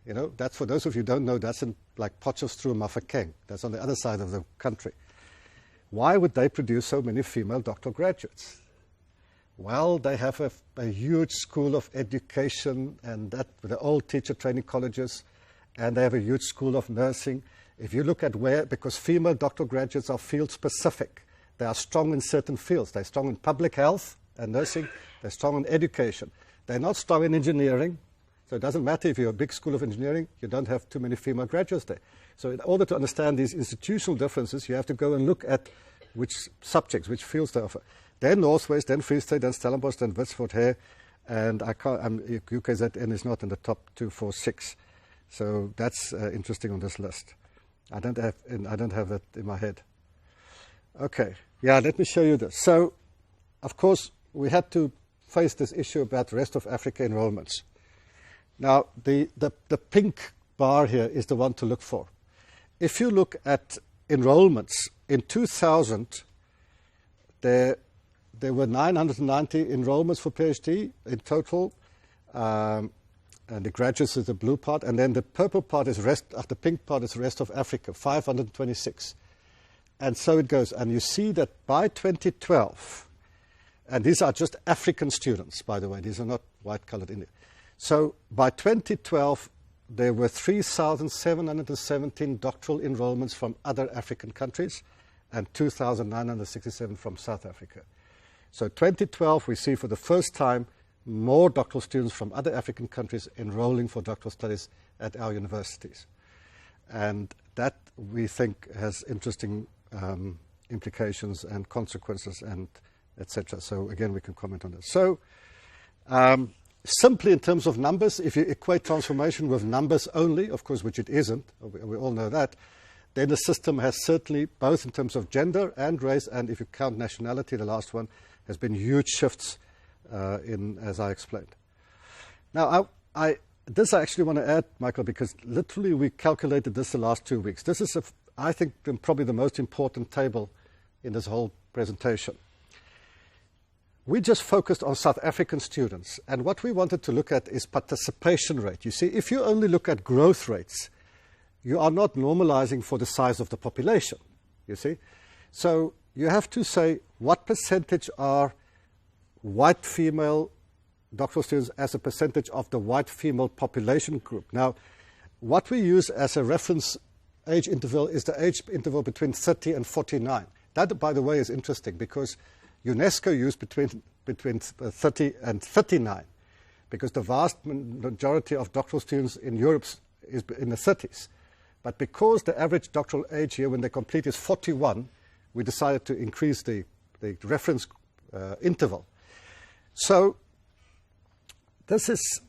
you know, that's, for those of you who don't know, that's in like Potchefstroom, Mafeking, that's on the other side of the country. Why would they produce so many female doctoral graduates? Well, they have a huge school of education, and that with the old teacher training colleges, and they have a huge school of nursing. If you look at where, because female doctoral graduates are field specific, they are strong in certain fields. They're strong in public health and nursing. They're strong in education. They're not strong in engineering. So it doesn't matter if you're a big school of engineering, you don't have too many female graduates there. So in order to understand these institutional differences, you have to go and look at which subjects, which fields they offer. Then Northwest, then Free State, then Stellenbosch, then Witsvoort here, and UKZN is not in the top 2, 4, 6. So that's interesting on this list. I don't have that in my head. Okay, yeah, let me show you this. So, of course, we had to face this issue about the rest of Africa enrollments. Now, the pink bar here is the one to look for. If you look at enrollments, in 2000, there were 990 enrollments for PhD in total, and the graduates is the blue part, and then the purple part is the pink part is the rest of Africa, 526. And so it goes. And you see that by 2012, and these are just African students, by the way, these are not white-colored Indians. So by 2012, there were 3,717 doctoral enrollments from other African countries and 2,967 from South Africa. So 2012, we see for the first time more doctoral students from other African countries enrolling for doctoral studies at our universities. And that, we think, has interesting implications and consequences and etc. So again, we can comment on this. So simply in terms of numbers, if you equate transformation with numbers only, of course, which it isn't, we all know that, then the system has certainly, both in terms of gender and race, and if you count nationality, the last one, has been huge shifts as I explained. Now, this I actually want to add, Michael, because literally we calculated this the last 2 weeks. This is, I think, probably the most important table in this whole presentation. We just focused on South African students, and what we wanted to look at is participation rate. You see, if you only look at growth rates, you are not normalizing for the size of the population, you see. So you have to say what percentage are white female doctoral students as a percentage of the white female population group. Now, what we use as a reference age interval is the age interval between 30 and 49. That, by the way, is interesting because UNESCO used between 30 and 39 because the vast majority of doctoral students in Europe is in the 30s. But because the average doctoral age here when they complete is 41, we decided to increase the reference interval. So this is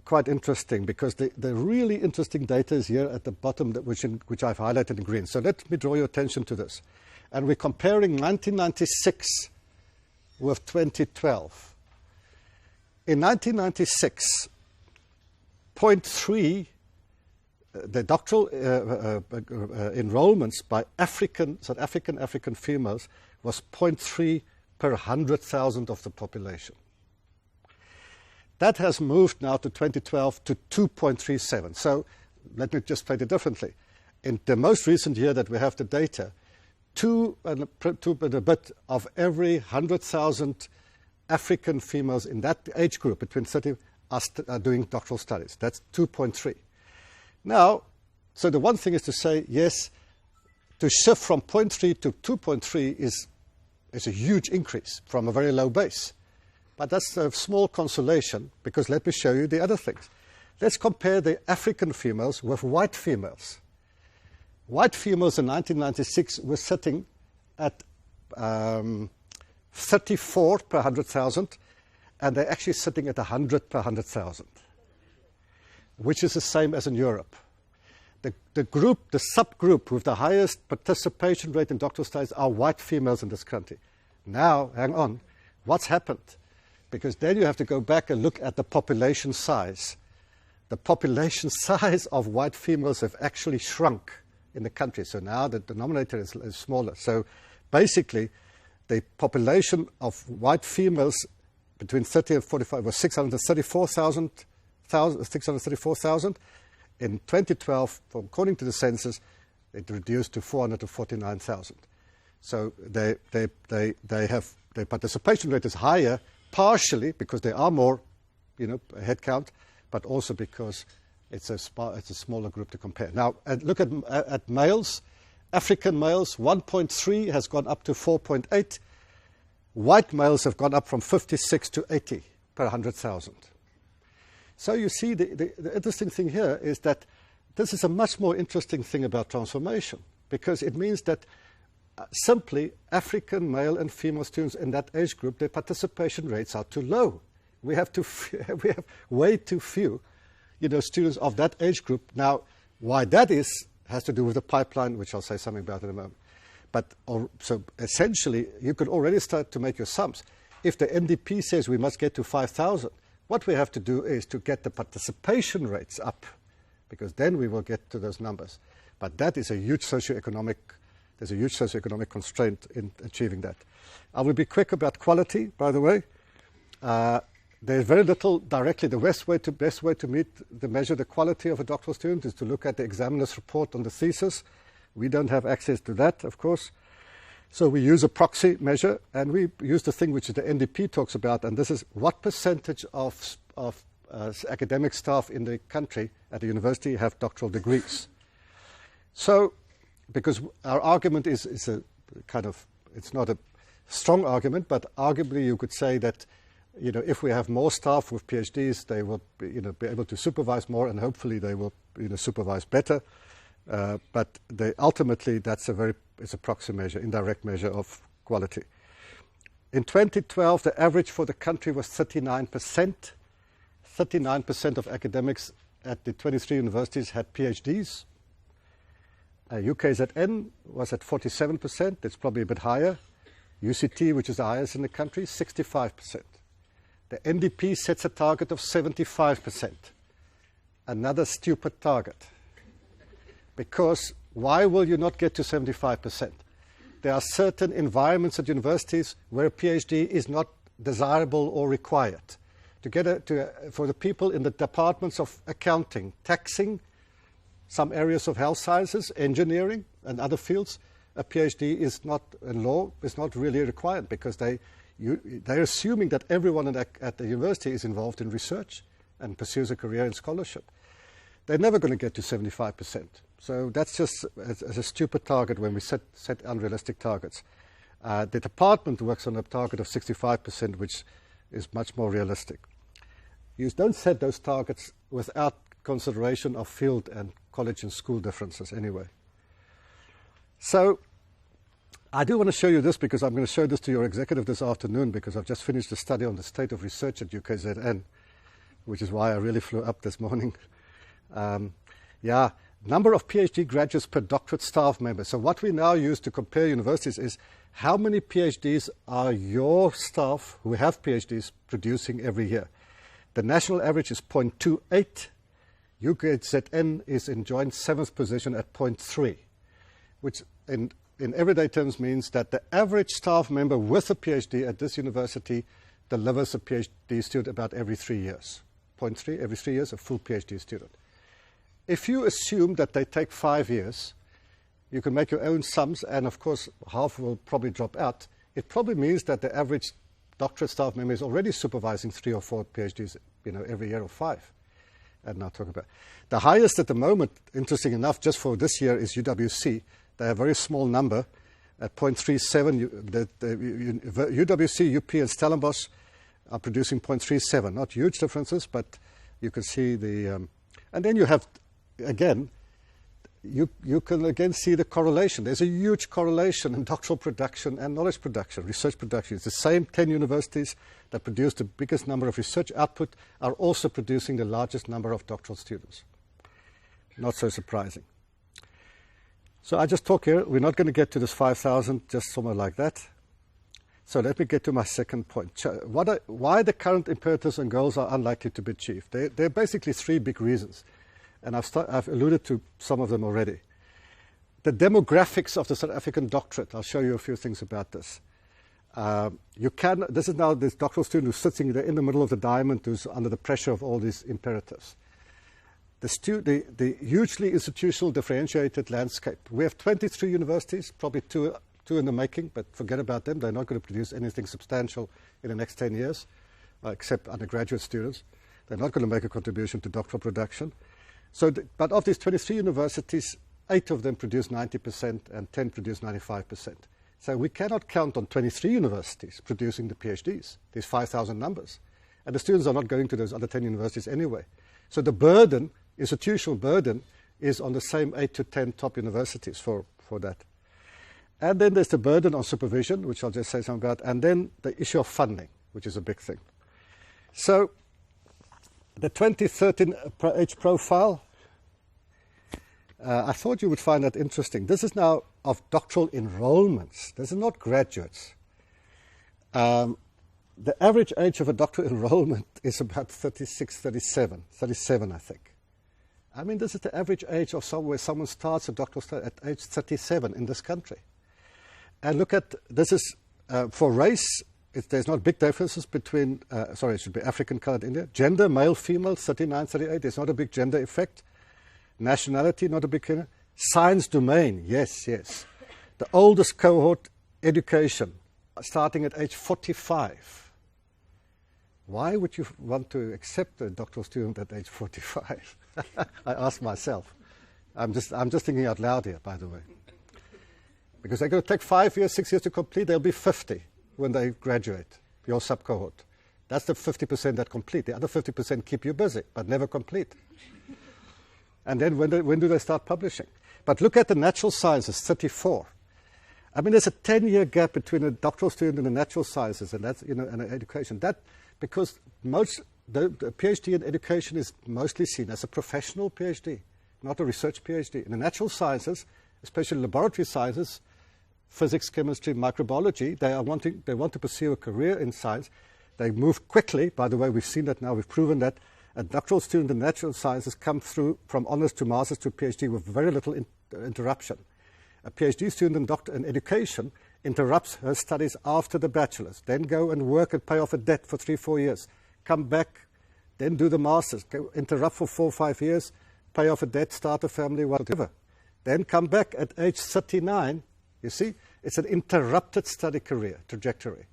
quite interesting because the really interesting data is here at the bottom, which I've highlighted in green. So let me draw your attention to this. And we're comparing 1996 with 2012. In 1996, 0.3, the doctoral enrollments by South African females was 0.3 per 100,000 of the population. That has moved now to 2012 to 2.37. So let me just play it differently. In the most recent year that we have the data, 2 and a bit of every 100,000 African females in that age group between 30 are doing doctoral studies. That's 2.3. Now, so the one thing is to say, yes, to shift from 0.3 to 2.3 is a huge increase from a very low base. But that's a small consolation because let me show you the other things. Let's compare the African females with white females. White females in 1996 were sitting at 34 per 100,000, and they're actually sitting at 100 per 100,000, which is the same as in Europe. The subgroup with the highest participation rate in doctoral studies are white females in this country. Now, hang on, what's happened? Because then you have to go back and look at the population size. The population size of white females have actually shrunk in the country. So now the denominator is smaller. So basically, the population of white females between 30 and 45 was 634,000. In 2012, according to the census, it reduced to 449,000. So their participation rate is higher, partially because there are more, head count, but also because it's a smaller group to compare. Now, look at males. African males, 1.3 has gone up to 4.8. White males have gone up from 56 to 80 per 100,000. So you see, the interesting thing here is that this is a much more interesting thing about transformation because it means that simply African male and female students in that age group, their participation rates are too low. We have way too few, students of that age group. Now, why that is has to do with the pipeline, which I'll say something about in a moment. But so essentially, you could already start to make your sums. If the MDP says we must get to 5,000, what we have to do is to get the participation rates up, because then we will get to those numbers. But that is a huge socioeconomic. There's a huge socioeconomic constraint in achieving that. I will be quick about quality, by the way. There's very little directly. The best way to measure the quality of a doctoral student is to look at the examiner's report on the thesis. We don't have access to that, of course. So we use a proxy measure, and we use the thing which the NDP talks about, and this is what percentage of academic staff in the country at the university have doctoral degrees. So, because our argument is a kind of, it's not a strong argument, but arguably you could say that, if we have more staff with PhDs, they will be able to supervise more, and hopefully they will supervise better. But ultimately, it's a proxy measure, indirect measure of quality. In 2012, the average for the country was 39%. 39% of academics at the 23 universities had PhDs. UKZN was at 47%. It's probably a bit higher. UCT, which is the highest in the country, 65%. The NDP sets a target of 75%. Another stupid target. Because why will you not get to 75%? There are certain environments at universities where a PhD is not desirable or required. For the people in the departments of accounting, taxing, some areas of health sciences, engineering, and other fields, a PhD is not, in law, is not really required because they're assuming that everyone at the university is involved in research and pursues a career in scholarship. they're never going to get to 75%. So that's just as a stupid target when we set unrealistic targets. The department works on a target of 65%, which is much more realistic. You don't set those targets without consideration of field and college and school differences anyway. So I do want to show you this because I'm going to show this to your executive this afternoon because I've just finished a study on the state of research at UKZN, which is why I really flew up this morning. Number of PhD graduates per doctorate staff member. So what we now use to compare universities is how many PhDs are your staff who have PhDs producing every year. The national average is 0.28. UKZN is in joint 7th position at 0.3, which in everyday terms means that the average staff member with a PhD at this university delivers a PhD student about every 3 years. 0.3, every 3 years, a full PhD student. If you assume that they take 5 years, you can make your own sums, and of course, half will probably drop out. It probably means that the average doctorate staff member is already supervising 3 or 4 PhDs, every year or 5. And now talking about the highest at the moment, interesting enough, just for this year is UWC. They have a very small number at 0.37. UWC, UP, and Stellenbosch are producing 0.37. Not huge differences, but you can see the. And then you have, again, you can again see the correlation. There's a huge correlation in doctoral production and knowledge production, research production. It's the same 10 universities that produce the biggest number of research output are also producing the largest number of doctoral students. Not so surprising. So I just talk here. We're not going to get to this 5,000 just somewhere like that. So let me get to my second point. Why the current imperatives and goals are unlikely to be achieved. There are basically 3 big reasons. And I've alluded to some of them already. The demographics of the South African doctorate. I'll show you a few things about this. This is now this doctoral student who's sitting there in the middle of the diamond, who's under the pressure of all these imperatives. The hugely institutional differentiated landscape. We have 23 universities, probably two in the making, but forget about them. They're not going to produce anything substantial in the next 10 years, except undergraduate students. They're not going to make a contribution to doctoral production. But of these 23 universities, 8 of them produce 90% and 10 produce 95%. So we cannot count on 23 universities producing the PhDs, these 5,000 numbers. And the students are not going to those other 10 universities anyway. So the burden, institutional burden, is on the same 8 to 10 top universities for that. And then there's the burden on supervision, which I'll just say something about, and then the issue of funding, which is a big thing. So the 2013 age profile, I thought you would find that interesting. This is now of doctoral enrolments. This is not graduates. The average age of a doctoral enrollment is about 36, 37, I think. I mean, this is the average age of where someone starts a doctoral study at age 37 in this country. And look at, this is for race, there's not big differences between, it should be African, colored, India. Gender, male, female, 39, 38, there's not a big gender effect. Nationality, not a big, science domain, yes. The oldest cohort, education, starting at age 45. Why would you want to accept a doctoral student at age 45? I ask myself. I'm just thinking out loud here, by the way. Because they're going to take 5 years, 6 years to complete, they'll be 50 when they graduate, your sub-cohort. That's the 50% that complete. The other 50% keep you busy, but never complete. And then when do they start publishing? But look at the natural sciences, 34. I mean, there's a 10-year gap between a doctoral student in the natural sciences and that's, and education. That because the PhD in education is mostly seen as a professional PhD, not a research PhD. In the natural sciences, especially laboratory sciences, physics, chemistry, microbiology, they want to pursue a career in science. They move quickly. By the way, we've seen that now. We've proven that a doctoral student in natural sciences come through from honors to masters to PhD with very little interruption. A PhD student in education interrupts her studies after the bachelor's, then go and work and pay off a debt for 3-4 years, come back, then do the masters, interrupt for 4 or 5 years, pay off a debt, start a family, whatever. Then come back at age 39. You see, it's an interrupted study career trajectory,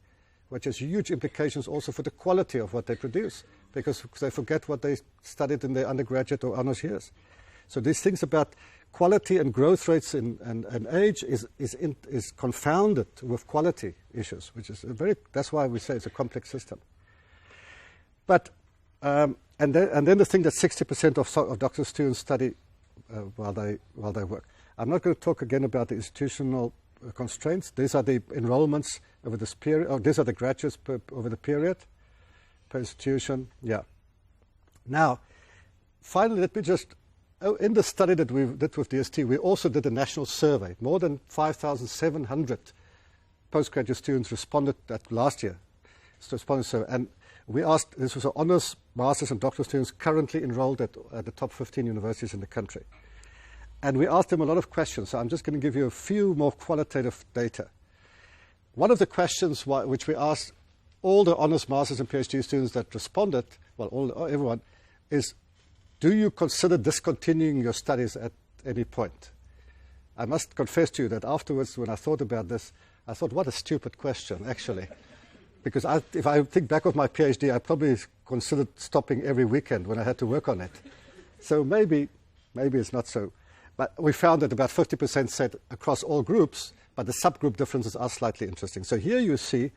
which has huge implications also for the quality of what they produce, because they forget what they studied in their undergraduate or honors years. So these things about quality and growth rates and age is confounded with quality issues, which is that's why we say it's a complex system. But and then the thing that 60% of doctoral students study while they work. I'm not going to talk again about the institutional constraints. These are the enrollments over this period. Oh, these are the graduates over the period per institution. Yeah. Now, finally, let me just. In the study that we did with DST, we also did a national survey. More than 5,700 postgraduate students responded that last year. And we asked, this was honours, masters and doctoral students currently enrolled at the top 15 universities in the country. And we asked them a lot of questions. So I'm just going to give you a few more qualitative data. One of the questions which we asked all the honours, masters and PhD students that responded, everyone, is, do you consider discontinuing your studies at any point? I must confess to you that afterwards, when I thought about this, I thought, what a stupid question, actually. Because if I think back of my PhD, I probably considered stopping every weekend when I had to work on it. So maybe it's not so. But we found that about 50% said across all groups, but the subgroup differences are slightly interesting. So here you see,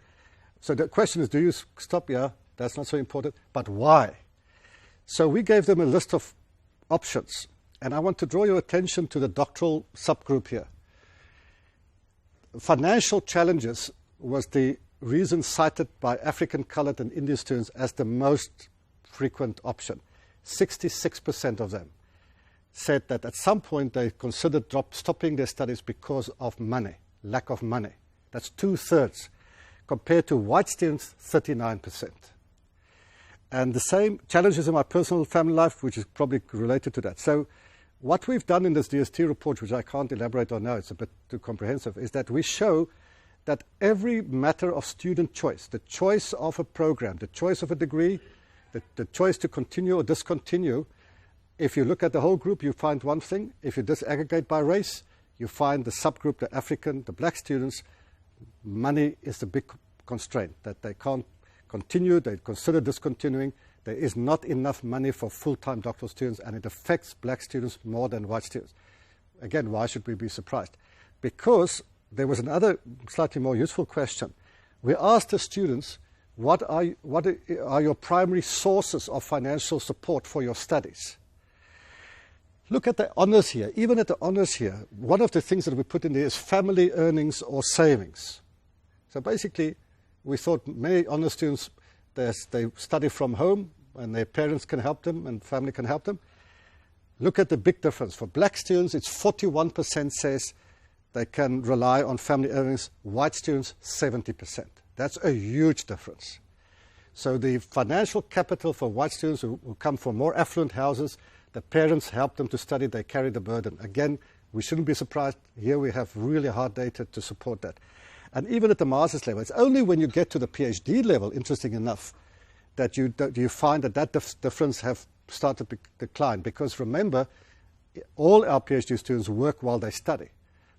so the question is, do you stop? Yeah, that's not so important, but why? So we gave them a list of options, and I want to draw your attention to the doctoral subgroup here. Financial challenges was the reason cited by African, coloured and Indian students as the most frequent option. 66% of them said that at some point they considered stopping their studies because of money, lack of money. That's 2/3, compared to white students, 39%. And the same challenges in my personal family life, which is probably related to that. So what we've done in this DST report, which I can't elaborate on now, it's a bit too comprehensive, is that we show that every matter of student choice, the choice of a program, the choice of a degree, the choice to continue or discontinue, if you look at the whole group, you find one thing. If you disaggregate by race, you find the subgroup, the African, the black students, money is the big constraint, that they can't continue, they consider discontinuing. There is not enough money for full-time doctoral students, and it affects black students more than white students. Again, why should we be surprised? Because there was another slightly more useful question. We asked the students, what are your primary sources of financial support for your studies? Look at the honours here. Even at the honours here, one of the things that we put in there is family earnings or savings. So basically, we thought many honours students, they study from home and their parents can help them and family can help them. Look at the big difference. For black students, it's 41% says they can rely on family earnings. White students, 70%. That's a huge difference. So the financial capital for white students who come from more affluent houses, the parents help them to study, they carry the burden. Again, we shouldn't be surprised. Here we have really hard data to support that. And even at the master's level, it's only when you get to the PhD level, interesting enough, that you find that difference have started to decline. Because remember, all our PhD students work while they study.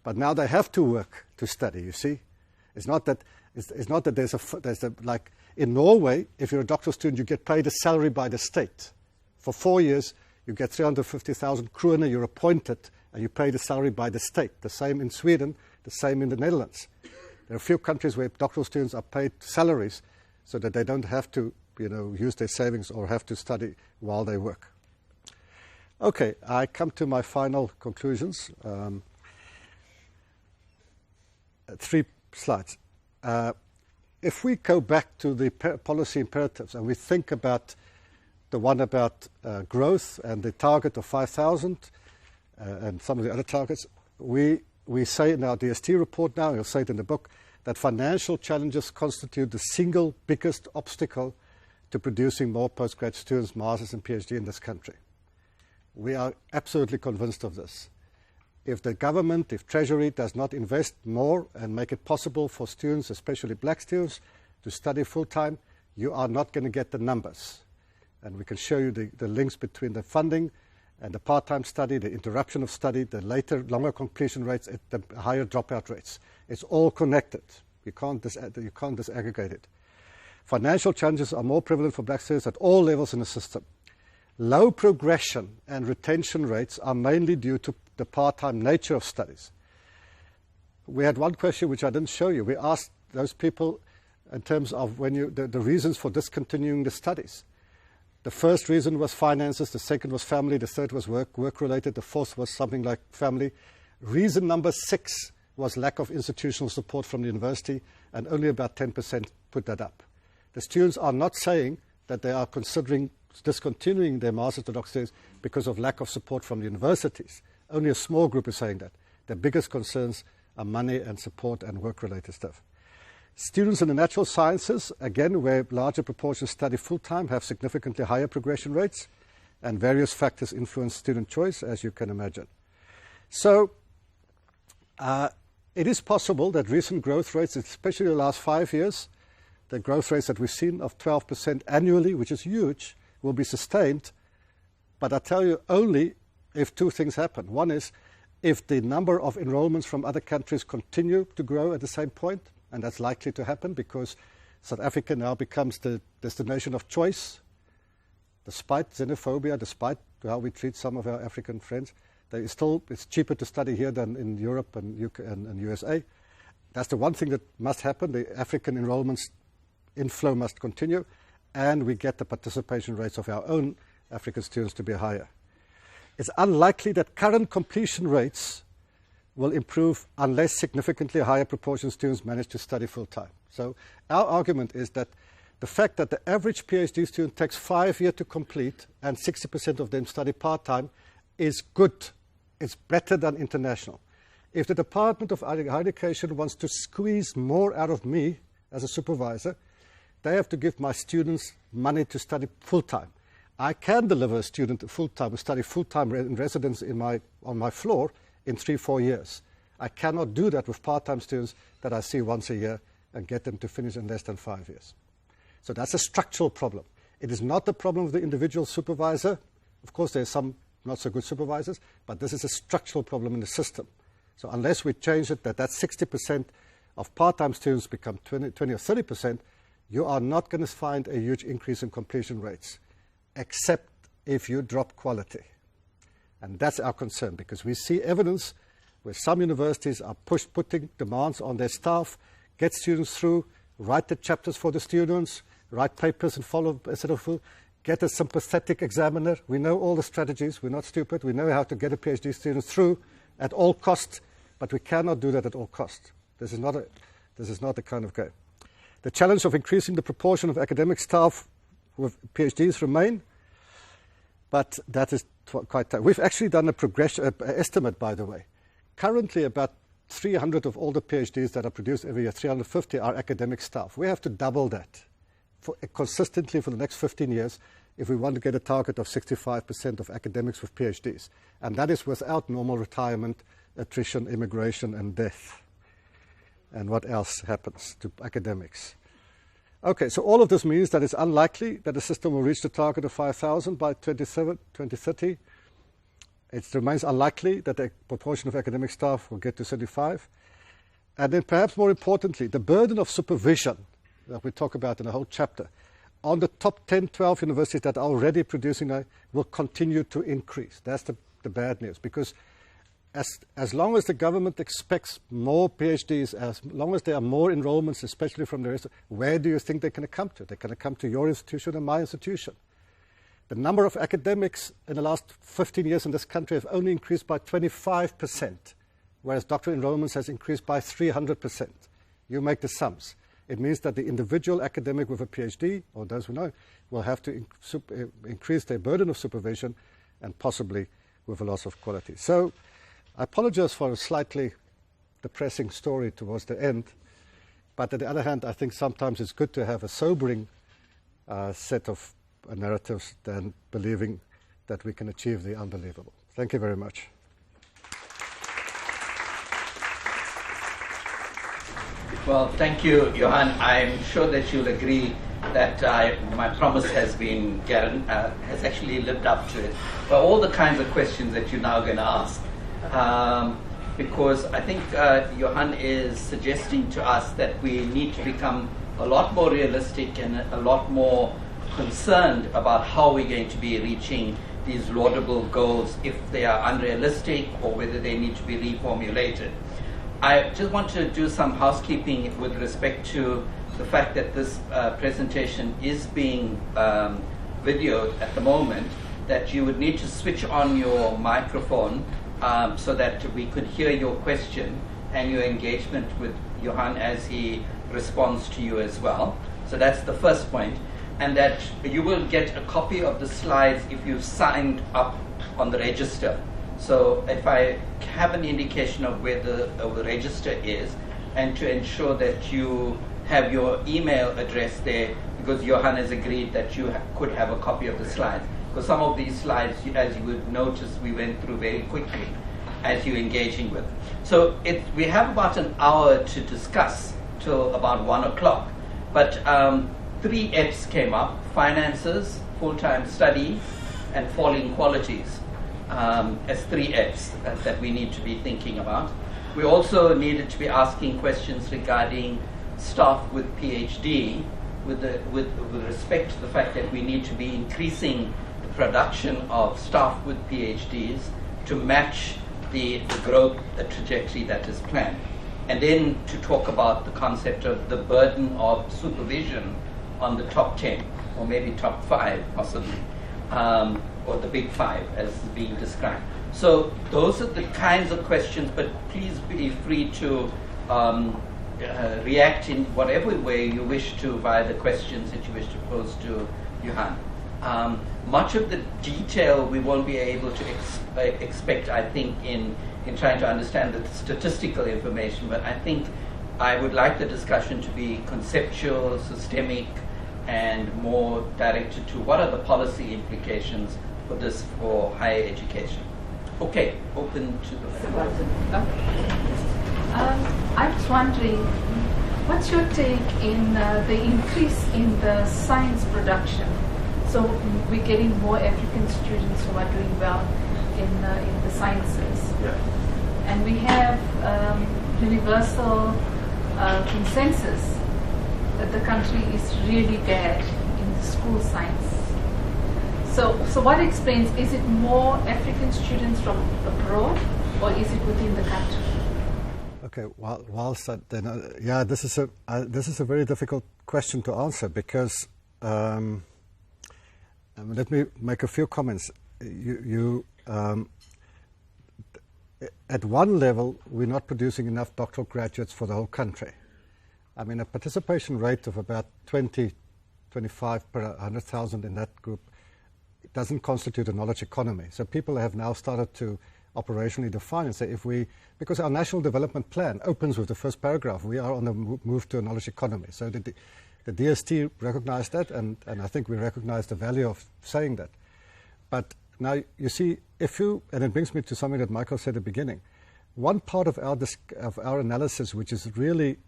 But now they have to work to study, you see. It's not that there's a like in Norway, if you're a doctoral student, you get paid a salary by the state. For 4 years, you get 350,000 kroner, you're appointed, and you pay the salary by the state. The same in Sweden, the same in the Netherlands. There are a few countries where doctoral students are paid salaries so that they don't have to, use their savings or have to study while they work. Okay, I come to my final conclusions. 3 slides. If we go back to the policy imperatives and we think about the one about growth and the target of 5,000 and some of the other targets, we say in our DST report now, you'll say it in the book, that financial challenges constitute the single biggest obstacle to producing more postgraduate students, masters and PhD in this country. We are absolutely convinced of this. If the government, if Treasury does not invest more and make it possible for students, especially black students, to study full-time, you are not going to get the numbers. And we can show you the links between the funding and the part-time study, the interruption of study, the later, longer completion rates, the higher dropout rates. It's all connected. You can't disaggregate it. Financial challenges are more prevalent for black students at all levels in the system. Low progression and retention rates are mainly due to the part-time nature of studies. We had one question which I didn't show you. We asked those people in terms of the reasons for discontinuing the studies. The first reason was finances, the second was family, the third was work-related, the fourth was something like family. Reason number 6 was lack of institutional support from the university, and only about 10% put that up. The students are not saying that they are considering discontinuing their master's or doctorate studies because of lack of support from the universities. Only a small group is saying that. Their biggest concerns are money and support and work-related stuff. Students in the natural sciences, again, where larger proportions study full-time, have significantly higher progression rates, and various factors influence student choice, as you can imagine. So, it is possible that recent growth rates, especially the last 5 years, the growth rates that we've seen of 12% annually, which is huge, will be sustained. But I tell you, only if 2 things happen. One is if the number of enrollments from other countries continue to grow at the same point, and that's likely to happen because South Africa now becomes the destination of choice, despite xenophobia, despite how we treat some of our African friends. It's cheaper to study here than in Europe and UK and USA. That's the one thing that must happen. The African enrollments inflow must continue, and we get the participation rates of our own African students to be higher. It's unlikely that current completion rates will improve unless significantly higher proportion of students manage to study full-time. So our argument is that the fact that the average PhD student takes 5 years to complete and 60% of them study part-time is good. It's better than international. If the Department of Higher Education wants to squeeze more out of me as a supervisor, they have to give my students money to study full-time. I can deliver a student full-time, who study full-time in residence on my floor in 3-4 years. I cannot do that with part-time students that I see once a year and get them to finish in less than 5 years. So that's a structural problem. It is not the problem of the individual supervisor. Of course, there are some not so good supervisors, but this is a structural problem in the system. So unless we change it, that 60% of part-time students become 20 or 30%, you are not going to find a huge increase in completion rates, except if you drop quality. And that's our concern, because we see evidence where some universities are putting demands on their staff, get students through, write the chapters for the students, write papers and follow instead of get a sympathetic examiner. We know all the strategies. We're not stupid. We know how to get a PhD student through at all costs, but we cannot do that at all costs. This is not the kind of game. The challenge of increasing the proportion of academic staff with PhDs remain, but that is quite tough. We've actually done a progression estimate, by the way. Currently, about 300 of all the PhDs that are produced every year, 350 are academic staff. We have to double that consistently for the next 15 years if we want to get a target of 65% of academics with PhDs. And that is without normal retirement, attrition, immigration, and death. And what else happens to academics? Okay, so all of this means that it's unlikely that the system will reach the target of 5,000 by 2030. It remains unlikely that the proportion of academic staff will get to 35. And then perhaps more importantly, the burden of supervision that we talk about in the whole chapter on the top 10, 12 universities that are already producing now will continue to increase. That's the bad news, because as long as the government expects more PhDs, as long as there are more enrollments, especially from the rest, where do you think they're going to come to? They're going to come to your institution and my institution. The number of academics in the last 15 years in this country have only increased by 25%, whereas doctoral enrollments has increased by 300%. You make the sums. It means that the individual academic with a PhD, or those who know, will have to increase their burden of supervision, and possibly with a loss of quality. So I apologize for a slightly depressing story towards the end, but on the other hand, I think sometimes it's good to have a sobering set of narratives than believing that we can achieve the unbelievable. Thank you very much. Well, thank you, Johann. I'm sure that you'll agree that my promise has been has actually lived up to it. But all the kinds of questions that you're now going to ask, because I think Johann is suggesting to us that we need to become a lot more realistic and a lot more concerned about how we're going to be reaching these laudable goals, if they are unrealistic or whether they need to be reformulated. I just want to do some housekeeping with respect to the fact that this presentation is being videoed at the moment, that you would need to switch on your microphone so that we could hear your question and your engagement with Johann as he responds to you as well. So that's the first point. And that you will get a copy of the slides if you've signed up on the register. So if I have an indication of where the register is, and to ensure that you have your email address there, because Johann has agreed that you could have a copy of the slides. Because some of these slides, as you would notice, we went through very quickly as you're engaging with. So we have about an hour to discuss till about 1 o'clock. But 3 F's came up: finances, full-time study, and falling qualities, as 3 F's that we need to be thinking about. We also needed to be asking questions regarding staff with PhD, with respect to the fact that we need to be increasing the production of staff with PhDs to match the growth trajectory that is planned. And then to talk about the concept of the burden of supervision on the top 10, or maybe top 5 possibly, or the big 5 as being described. So those are the kinds of questions, but please be free to react in whatever way you wish to via the questions that you wish to pose to Johann. Much of the detail we won't be able to expect, I think, in trying to understand the statistical information, but I think I would like the discussion to be conceptual, systemic, and more directed to what are the policy implications for this for higher education. Okay, open to the floor. I was wondering, what's your take in the increase in the science production? So we're getting more African students who are doing well in the sciences. Yeah. And we have universal consensus that the country is really bad in the school science. So what explains, is it more African students from abroad, or is it within the country? Okay, whilst then, yeah, this is a very difficult question to answer, because let me make a few comments. At one level, we're not producing enough doctoral graduates for the whole country. I mean, a participation rate of about 20, 25 per 100,000 in that group, it doesn't constitute a knowledge economy. So people have now started to operationally define and say, because our national development plan opens with the first paragraph, we are on the move to a knowledge economy. So the DST recognized that, and I think we recognize the value of saying that. But now, you see, and it brings me to something that Michael said at the beginning, one part of our analysis, which is really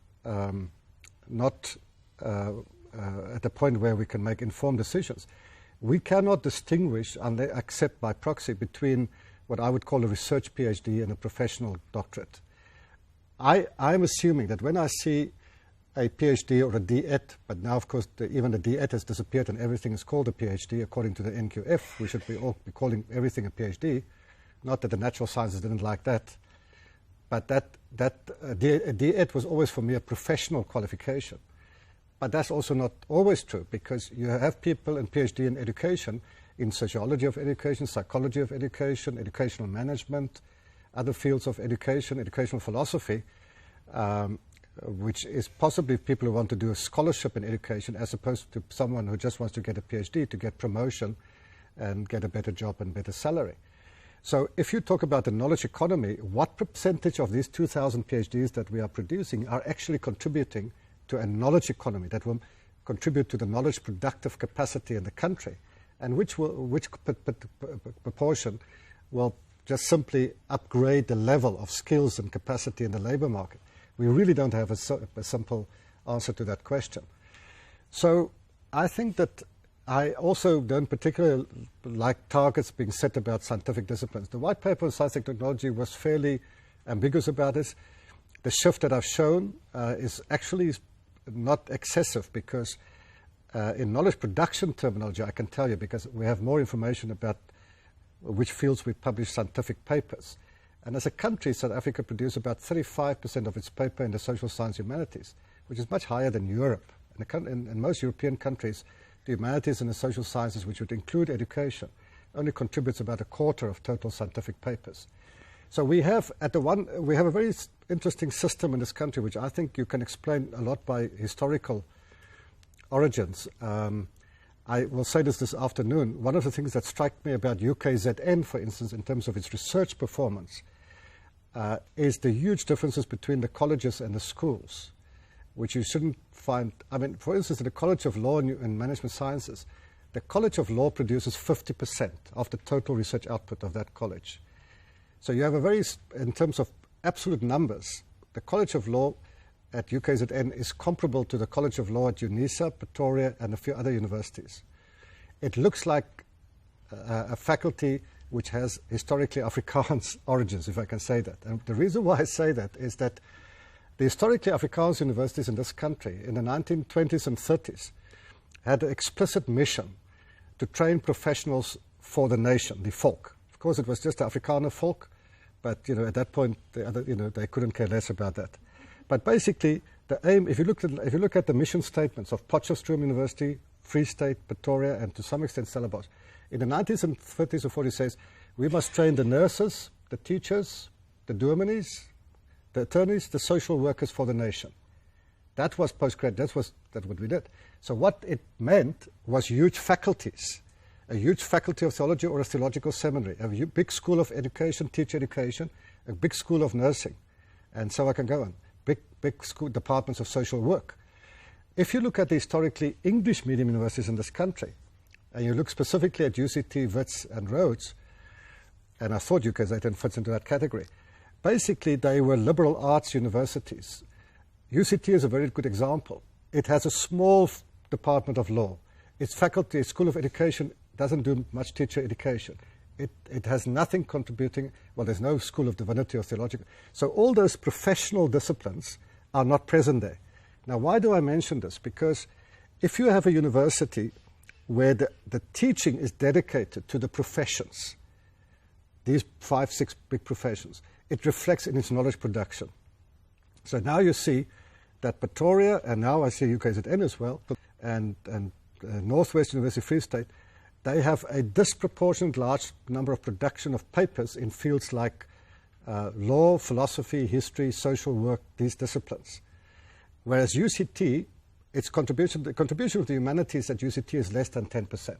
not at the point where we can make informed decisions, we cannot distinguish, except by proxy, between what I would call a research PhD and a professional doctorate. I'm assuming that when I see a PhD or a D.Ed, but now, of course, even the D.Ed has disappeared and everything is called a PhD according to the NQF. We should all be calling everything a PhD. Not that the natural sciences didn't like that, but a D.Ed was always for me a professional qualification. But that's also not always true, because you have people in PhD in education, in sociology of education, psychology of education, educational management, other fields of education, educational philosophy, which is possibly people who want to do a scholarship in education, as opposed to someone who just wants to get a PhD to get promotion and get a better job and better salary. So if you talk about the knowledge economy, what percentage of these 2,000 PhDs that we are producing are actually contributing to a knowledge economy that will contribute to the knowledge productive capacity in the country, and which proportion will just simply upgrade the level of skills and capacity in the labor market? We really don't have a simple answer to that question. So I think that I also don't particularly like targets being set about scientific disciplines. The white paper on science and technology was fairly ambiguous about this. The shift that I've shown is actually not excessive, because In knowledge production terminology, I can tell you, because we have more information about which fields we publish scientific papers. And as a country, South Africa produces about 35% of its paper in the social science humanities, which is much higher than Europe. In most European countries, the humanities and the social sciences, which would include education, only contributes about a quarter of total scientific papers. So we have a very interesting system in this country, which I think you can explain a lot by historical origins. I will say this afternoon. One of the things that struck me about UKZN, for instance, in terms of its research performance, is the huge differences between the colleges and the schools, which you shouldn't find. I mean, for instance, in the College of Law and Management Sciences, the College of Law produces 50% of the total research output of that college. So you have in terms of absolute numbers, the College of Law at UKZN is comparable to the College of Law at UNISA, Pretoria, and a few other universities. It looks like a faculty which has historically Afrikaans origins, if I can say that. And the reason why I say that is that the historically Afrikaans universities in this country in the 1920s and 30s had an explicit mission to train professionals for the nation, the folk. Of course, it was just the Afrikaner folk, but at that point, they couldn't care less about that. But basically, the aim, if you look at the mission statements of Potchefstroom University, Free State, Pretoria, and to some extent Stellenbosch, in the 1930s and 40s says, we must train the nurses, the teachers, the dominees, the attorneys, the social workers for the nation. That was postgrad. That's what we did. So what it meant was huge faculties, a huge faculty of theology or a theological seminary, a big school of education, teacher education, a big school of nursing, and so I can go on. Big school departments of social work. If you look at the historically English medium universities in this country, and you look specifically at UCT, Wits, and Rhodes, and I thought UKZN fits into that category, basically they were liberal arts universities. UCT is a very good example. It has a small department of law. Its faculty, its School of Education, doesn't do much teacher education. It has nothing contributing. Well, there's no School of Divinity or Theological. So all those professional disciplines are not present there. Now, why do I mention this? Because if you have a university where the teaching is dedicated to the professions, these 5, 6 big professions, it reflects in its knowledge production. So now you see that Pretoria, and now I see UKZN as well, and Northwest University Free State, they have a disproportionate large number of production of papers in fields like law, philosophy, history, social work, these disciplines. Whereas UCT, the contribution of the humanities at UCT is less than 10%.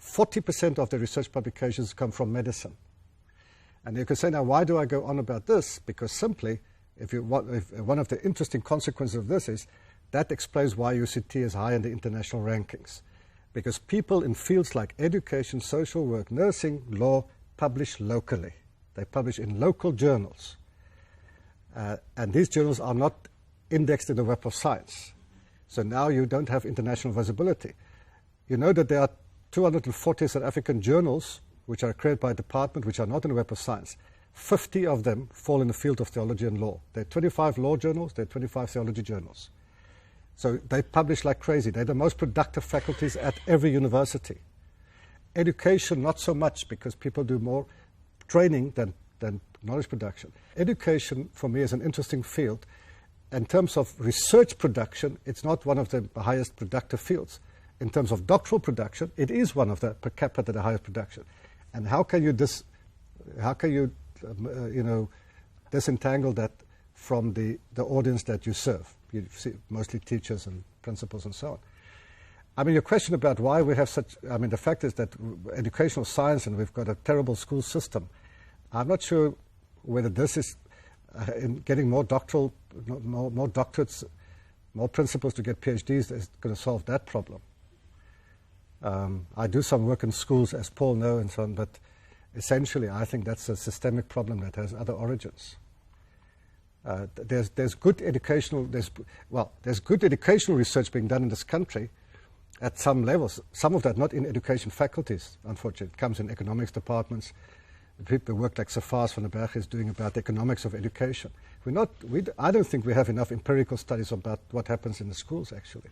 40% of the research publications come from medicine. And you can say, now, why do I go on about this? Because simply, one of the interesting consequences of this is that explains why UCT is high in the international rankings. Because people in fields like education, social work, nursing, law, publish locally. They publish in local journals. And these journals are not indexed in the Web of Science. So now you don't have international visibility. You know that there are 240 South African journals which are accredited by a department which are not in the Web of Science. 50 of them fall in the field of theology and law. There are 25 law journals, there are 25 theology journals. So they publish like crazy. They're the most productive faculties at every university. Education, not so much, because people do more training than knowledge production. Education, for me, is an interesting field. In terms of research production, it's not one of the highest productive fields. In terms of doctoral production, it is one of the per capita the highest production. And how can you disentangle that from the audience that you serve? You see mostly teachers and principals and so on. I mean, your question about why we have such, I mean, the fact is that educational science, and we've got a terrible school system. I'm not sure whether this is in getting more doctorates, more principals to get PhDs is going to solve that problem. I do some work in schools, as Paul knows, and so on, but essentially I think that's a systemic problem that has other origins. There's good educational research being done in this country at some levels. Some of that not in education faculties, unfortunately. It comes in economics departments. The people who work like Safas van der Berg is doing about the economics of education. I don't think we have enough empirical studies about what happens in the schools, actually.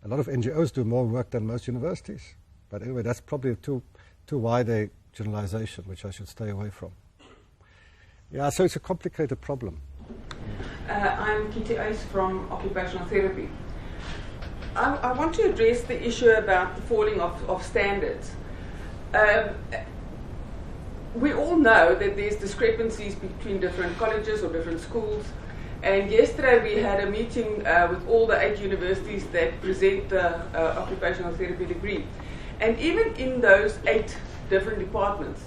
A lot of NGOs do more work than most universities. But anyway, that's probably too wide a generalization, which I should stay away from. Yeah, so it's a complicated problem. I'm Kitty Ace from Occupational Therapy. I want to address the issue about the falling of standards. We all know that there's discrepancies between different colleges or different schools. And yesterday we had a meeting with all the 8 universities that present the occupational therapy degree. And even in those 8 different departments,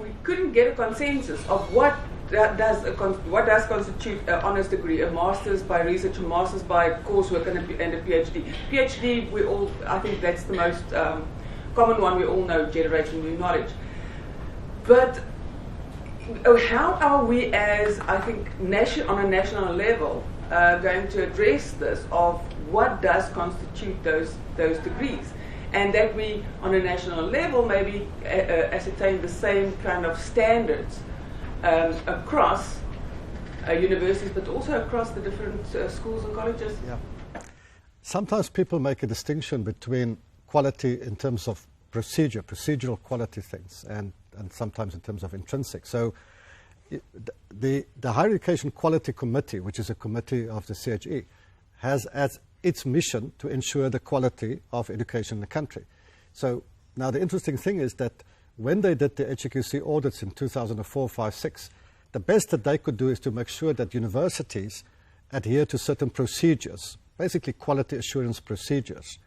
we couldn't get a consensus of what does constitute an honours degree, a master's by research, a master's by coursework, and a PhD. PhD, I think that's the most common one. We all know generating new knowledge. But how are we, as I think, on a national level, going to address this of what does constitute those degrees, and that we, on a national level, maybe ascertain the same kind of standards across universities, but also across the different schools and colleges? Yeah. Sometimes people make a distinction between quality in terms of procedural quality things, and sometimes in terms of intrinsic. So the Higher Education Quality Committee, which is a committee of the CHE, has as its mission to ensure the quality of education in the country. So now the interesting thing is that when they did the HEQC audits in 2004, 5, 6, the best that they could do is to make sure that universities adhere to certain procedures, basically quality assurance procedures.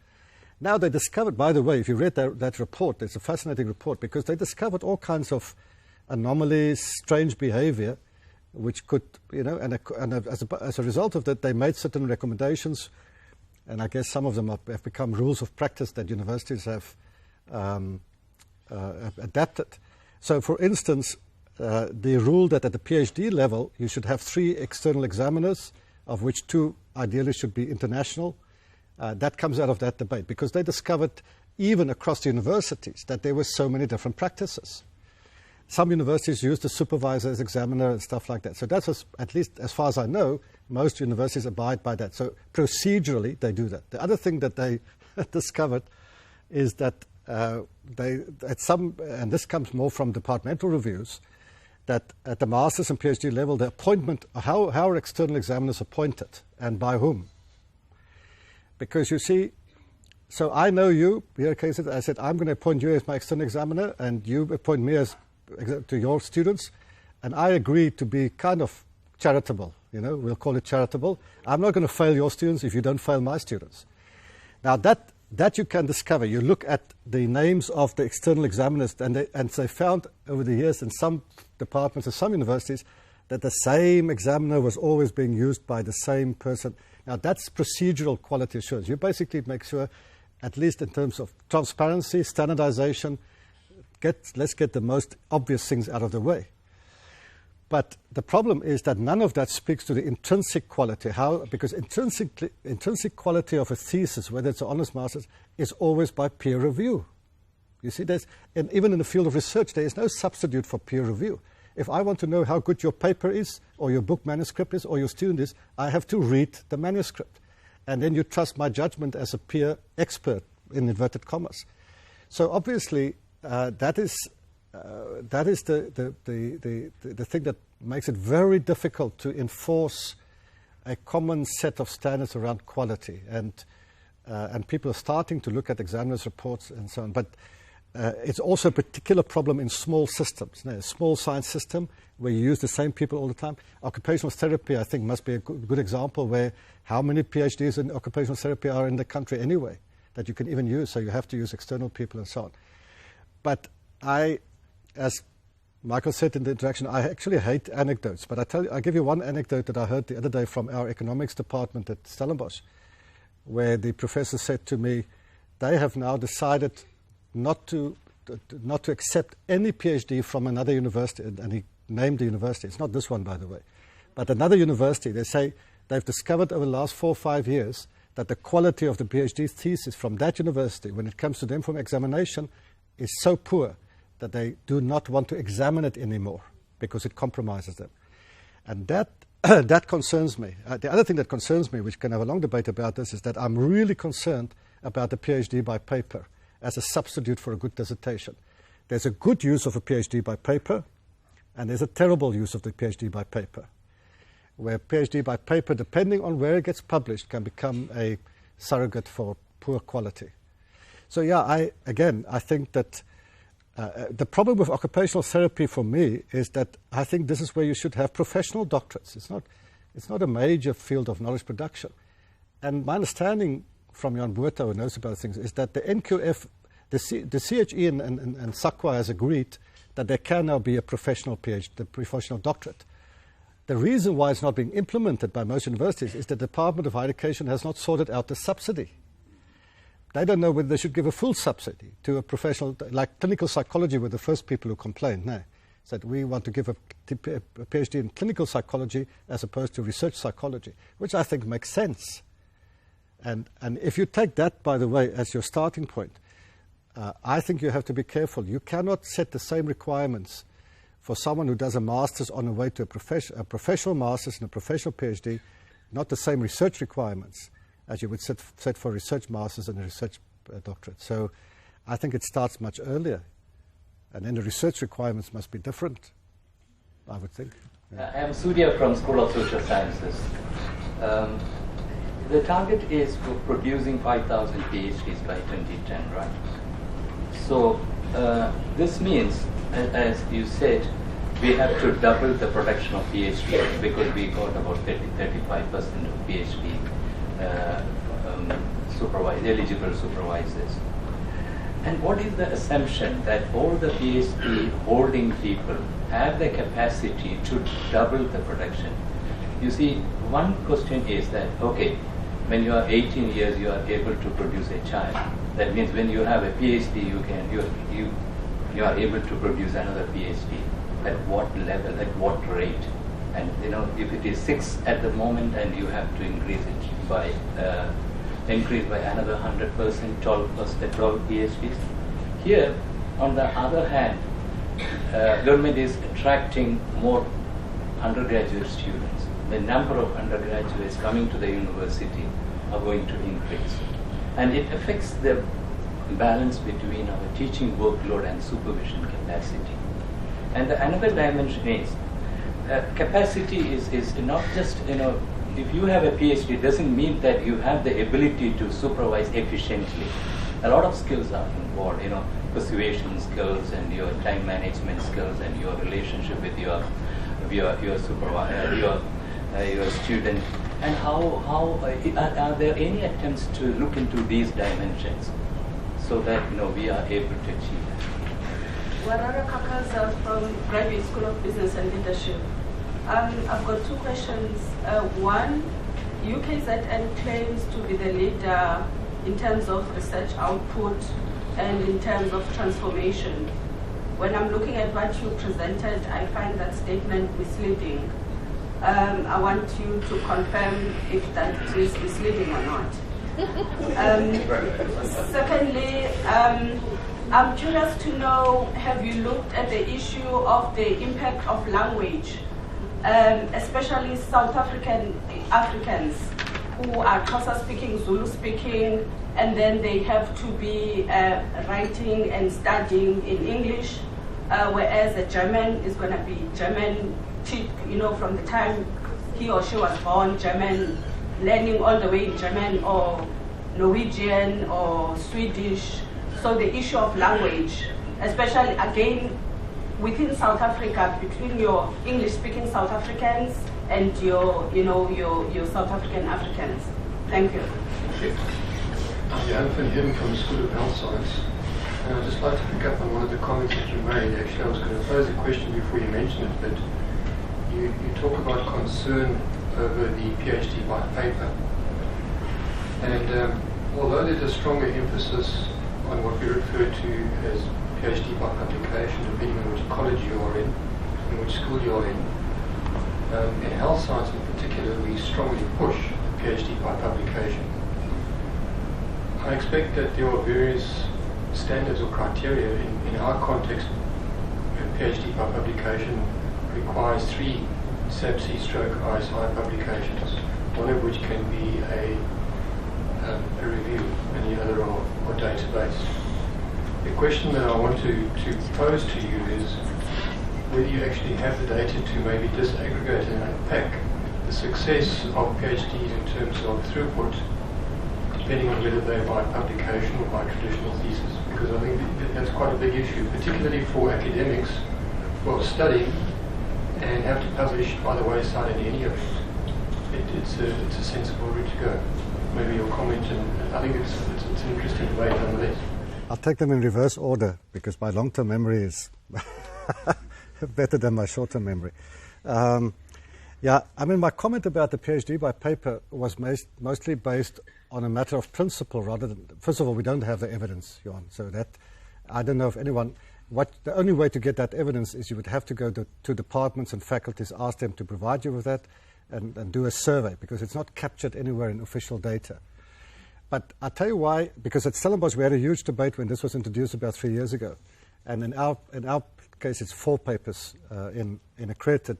Now they discovered, by the way, if you read that report, it's a fascinating report, because they discovered all kinds of anomalies, strange behavior, which could, and as a result of that, they made certain recommendations, and I guess some of them have become rules of practice that universities have adapted. So, for instance, the rule that at the PhD level, you should have 3 external examiners, of which 2 ideally should be international. That comes out of that debate, because they discovered, even across the universities, that there were so many different practices. Some universities use the supervisor as examiner and stuff like that. So that was, at least as far as I know, most universities abide by that. So procedurally, they do that. The other thing that they discovered is that and this comes more from departmental reviews, that at the master's and PhD level, the appointment, how are external examiners appointed and by whom? Because you see, so I know you, here cases, I said, I'm going to appoint you as my external examiner, and you appoint me as to your students, and I agree to be kind of charitable, we'll call it charitable. I'm not going to fail your students if you don't fail my students. Now that you can discover. You look at the names of the external examiners, and they found over the years in some departments of some universities that the same examiner was always being used by the same person. Now that's procedural quality assurance. You basically make sure, at least in terms of transparency, standardization, let's get the most obvious things out of the way. But the problem is that none of that speaks to the intrinsic quality. Because intrinsic quality of a thesis, whether it's an honors master's, is always by peer review. You see, even in the field of research, there is no substitute for peer review. If I want to know how good your paper is, or your book manuscript is, or your student is, I have to read the manuscript. And then you trust my judgment as a peer expert, in inverted commas. So obviously, that is the thing that makes it very difficult to enforce a common set of standards around quality, and people are starting to look at examiners' reports and so on. But it's also a particular problem in small systems. A small science system where you use the same people all the time. Occupational therapy, I think, must be a good example, where how many PhDs in occupational therapy are in the country anyway that you can even use, so you have to use external people and so on. But as Michael said in the introduction, I actually hate anecdotes. But I'll give you one anecdote that I heard the other day from our economics department at Stellenbosch, where the professor said to me, they have now decided not to accept any PhD from another university, and he named the university. It's not this one, by the way, but another university. They say they've discovered over the last 4 or 5 years that the quality of the PhD thesis from that university, when it comes to them from examination, is so poor that they do not want to examine it anymore because it compromises them. And that that concerns me. The other thing that concerns me, which we can have a long debate about this, is that I'm really concerned about the PhD by paper as a substitute for a good dissertation. There's a good use of a PhD by paper, and there's a terrible use of the PhD by paper, where PhD by paper, depending on where it gets published, can become a surrogate for poor quality. So yeah, I think that the problem with occupational therapy for me is that I think this is where you should have professional doctorates. It's not a major field of knowledge production. And my understanding from Johann Mouton, who knows about things, is that the NQF, the CHE and SAQA has agreed that there can now be a professional PhD, the professional doctorate. The reason why it's not being implemented by most universities is the Department of Higher Education has not sorted out the subsidy. They don't know whether they should give a full subsidy to a professional, like clinical psychology were the first people who complained. No, said we want to give a PhD in clinical psychology as opposed to research psychology, which I think makes sense. And if you take that, by the way, as your starting point, I think you have to be careful. You cannot set the same requirements for someone who does a master's on the way to a professional master's and a professional PhD, not the same research requirements as you would set for research masters and a research doctorate. So I think it starts much earlier. And then the research requirements must be different, I would think. Yeah. I am Surya from School of Social Sciences. The target is for producing 5,000 PhDs by 2010, right? So this means, as you said, we have to double the production of PhDs because we got about 35% of PhD eligible supervisors. And what is the assumption that all the PhD holding people have the capacity to double the production? You see, one question is that, okay, when you are 18 years, you are able to produce a child. That means when you have a PhD, you are able to produce another PhD. At what level, at what rate? And if it is 6 at the moment, and you have to increase it by another 100%, 12 PhDs. Here, on the other hand, government is attracting more undergraduate students. The number of undergraduates coming to the university are going to increase, and it affects the balance between our teaching workload and supervision capacity. And another dimension is capacity is not just, if you have a PhD, it doesn't mean that you have the ability to supervise efficiently. A lot of skills are involved, persuasion skills and your time management skills and your relationship with your supervisor, your student. And how are there any attempts to look into these dimensions so that we are able to achieve that? Warara Kakaza from Graduate School of Business and Leadership. I've got 2 questions. One, UKZN claims to be the leader in terms of research output and in terms of transformation. When I'm looking at what you presented, I find that statement misleading. I want you to confirm if that is misleading or not. Secondly, I'm curious to know, have you looked at the issue of the impact of language, especially South Africans who are Xhosa speaking, Zulu speaking, and then they have to be writing and studying in English, whereas a German is going to be German, from the time he or she was born, German, learning all the way in German or Norwegian or Swedish. So the issue of language, especially again within South Africa, between your English-speaking South Africans and your South African Africans. Thank you. I'm Johan from the School of Health Science, and I'd just like to pick up on one of the comments that you made. Actually, I was going to pose a question before you mentioned it, but you talk about concern over the PhD by paper, and although there's a stronger emphasis on what we refer to as PhD by publication, depending on which college you are in and which school you are in. In health science in particular, we strongly push PhD by publication. I expect that there are various standards or criteria. In our context, a PhD by publication requires 3 SAPC stroke ISI publications, one of which can be a review and the other are database. The question that I want to pose to you is whether you actually have the data to maybe disaggregate and unpack the success of PhDs in terms of throughput, depending on whether they're by publication or by traditional thesis. Because I think that's quite a big issue, particularly for academics who are studying and have to publish by the wayside in any event. It's a sensible route to go. Maybe your comment, and I think it's an interesting debate nonetheless. I'll take them in reverse order because my long-term memory is better than my short-term memory. Yeah, I mean, my comment about the PhD by paper was mostly based on a matter of principle rather than, first of all, we don't have the evidence, Johann, so that, I don't know if anyone, the only way to get that evidence is you would have to go to departments and faculties, ask them to provide you with that and do a survey, because it's not captured anywhere in official data. But I'll tell you why, because at Stellenbosch we had a huge debate when this was introduced about 3 years ago. And in our case, it's 4 papers in accredited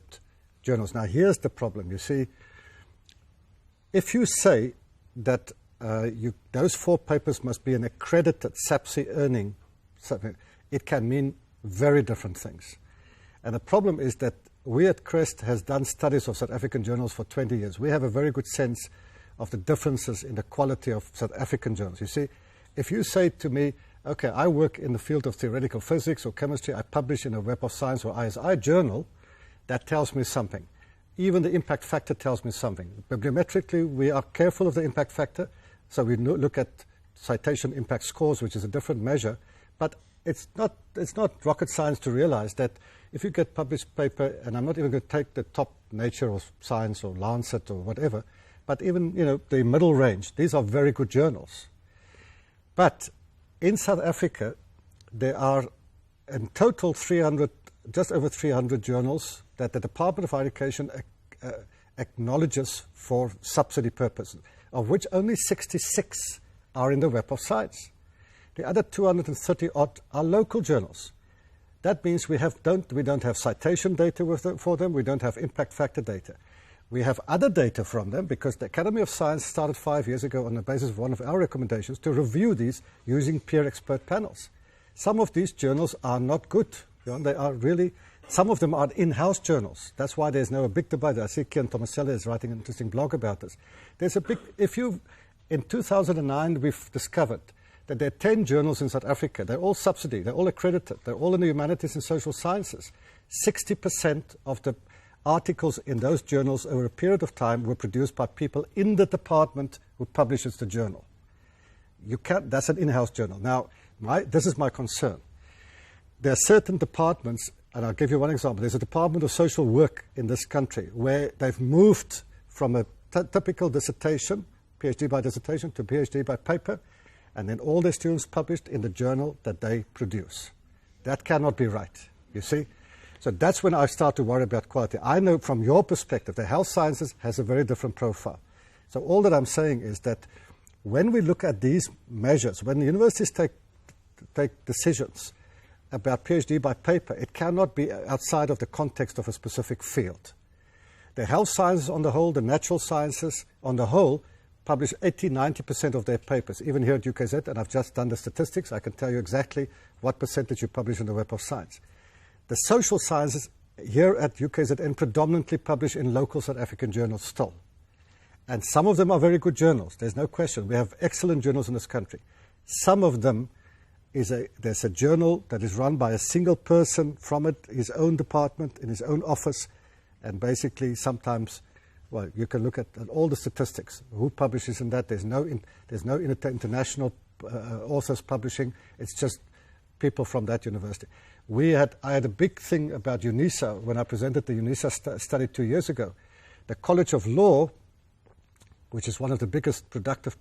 journals. Now, here's the problem. You see, if you say that those 4 papers must be an accredited SAPC earning, it can mean very different things. And the problem is that we at CREST has done studies of South African journals for 20 years. We have a very good sense of the differences in the quality of South African journals. You see, if you say to me, okay, I work in the field of theoretical physics or chemistry, I publish in a Web of Science or ISI journal, that tells me something. Even the impact factor tells me something. Bibliometrically, we are careful of the impact factor, so we look at citation impact scores, which is a different measure, but it's not rocket science to realize that if you get published paper, and I'm not even going to take the top Nature or Science or Lancet or whatever, but even, the middle range, these are very good journals. But in South Africa, there are in total just over 300 journals that the Department of Education acknowledges for subsidy purposes, of which only 66 are in the Web of Science. The other 230 odd are local journals. That means we don't have citation data for them, we don't have impact factor data. We have other data from them because the Academy of Science started 5 years ago on the basis of one of our recommendations to review these using peer expert panels. Some of these journals are not good. They are really, some of them are in-house journals. That's why there's no big debate. I see Kian Tomasella is writing an interesting blog about this. In 2009, we've discovered that there are 10 journals in South Africa. They're all subsidy, they're all accredited, they're all in the humanities and social sciences. 60% of the articles in those journals over a period of time were produced by people in the department who publishes the journal. That's an in-house journal. Now, this is my concern. There are certain departments, and I'll give you one example. There's a Department of Social Work in this country where they've moved from a typical dissertation, PhD by dissertation, to PhD by paper, and then all their students published in the journal that they produce. That cannot be right, you see? So that's when I start to worry about quality. I know from your perspective, the health sciences has a very different profile. So all that I'm saying is that when we look at these measures, when the universities take decisions about PhD by paper, it cannot be outside of the context of a specific field. The health sciences on the whole, the natural sciences on the whole, publish 80-90% of their papers, even here at UKZ, and I've just done the statistics. I can tell you exactly what percentage you publish in the Web of Science. The social sciences here at UKZN predominantly publish in local South African journals still. And some of them are very good journals, there's no question. We have excellent journals in this country. Some of them, there's a journal that is run by a single person from his own department, in his own office, and basically sometimes, well, you can look at all the statistics. Who publishes in that? There's no international authors publishing. It's just people from that university. I had a big thing about UNISA when I presented the UNISA study 2 years ago. The College of Law, which is one of the biggest productive,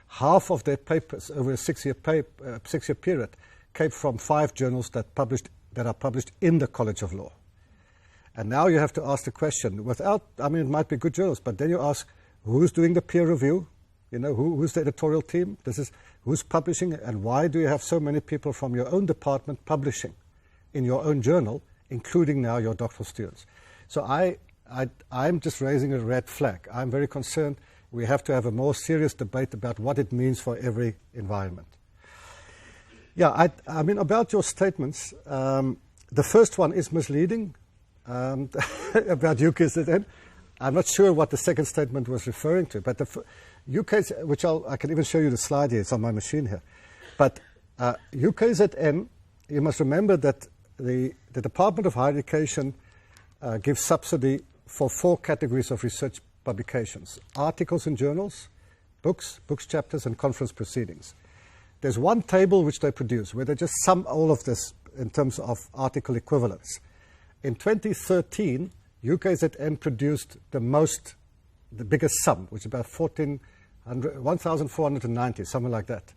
half of their papers over a 6-year period came from 5 journals that are published in the College of Law. And now you have to ask the question, it might be good journals, but then you ask, who's doing the peer review? Who's the editorial team? Who's publishing, and why do you have so many people from your own department publishing in your own journal, including now your doctoral students? So I I'm just raising a red flag. I'm very concerned. We have to have a more serious debate about what it means for every environment. Yeah, I mean, about your statements, the first one is misleading about UKZN. I'm not sure what the second statement was referring to, but the UK's, which I can even show you the slide here, it's on my machine here. But UKZN, you must remember that the Department of Higher Education gives subsidy for 4 categories of research publications: articles in journals, books chapters, and conference proceedings. There's one table which they produce where they just sum all of this in terms of article equivalents. In 2013, UKZN produced the biggest sum, which is about 1,490, something like that.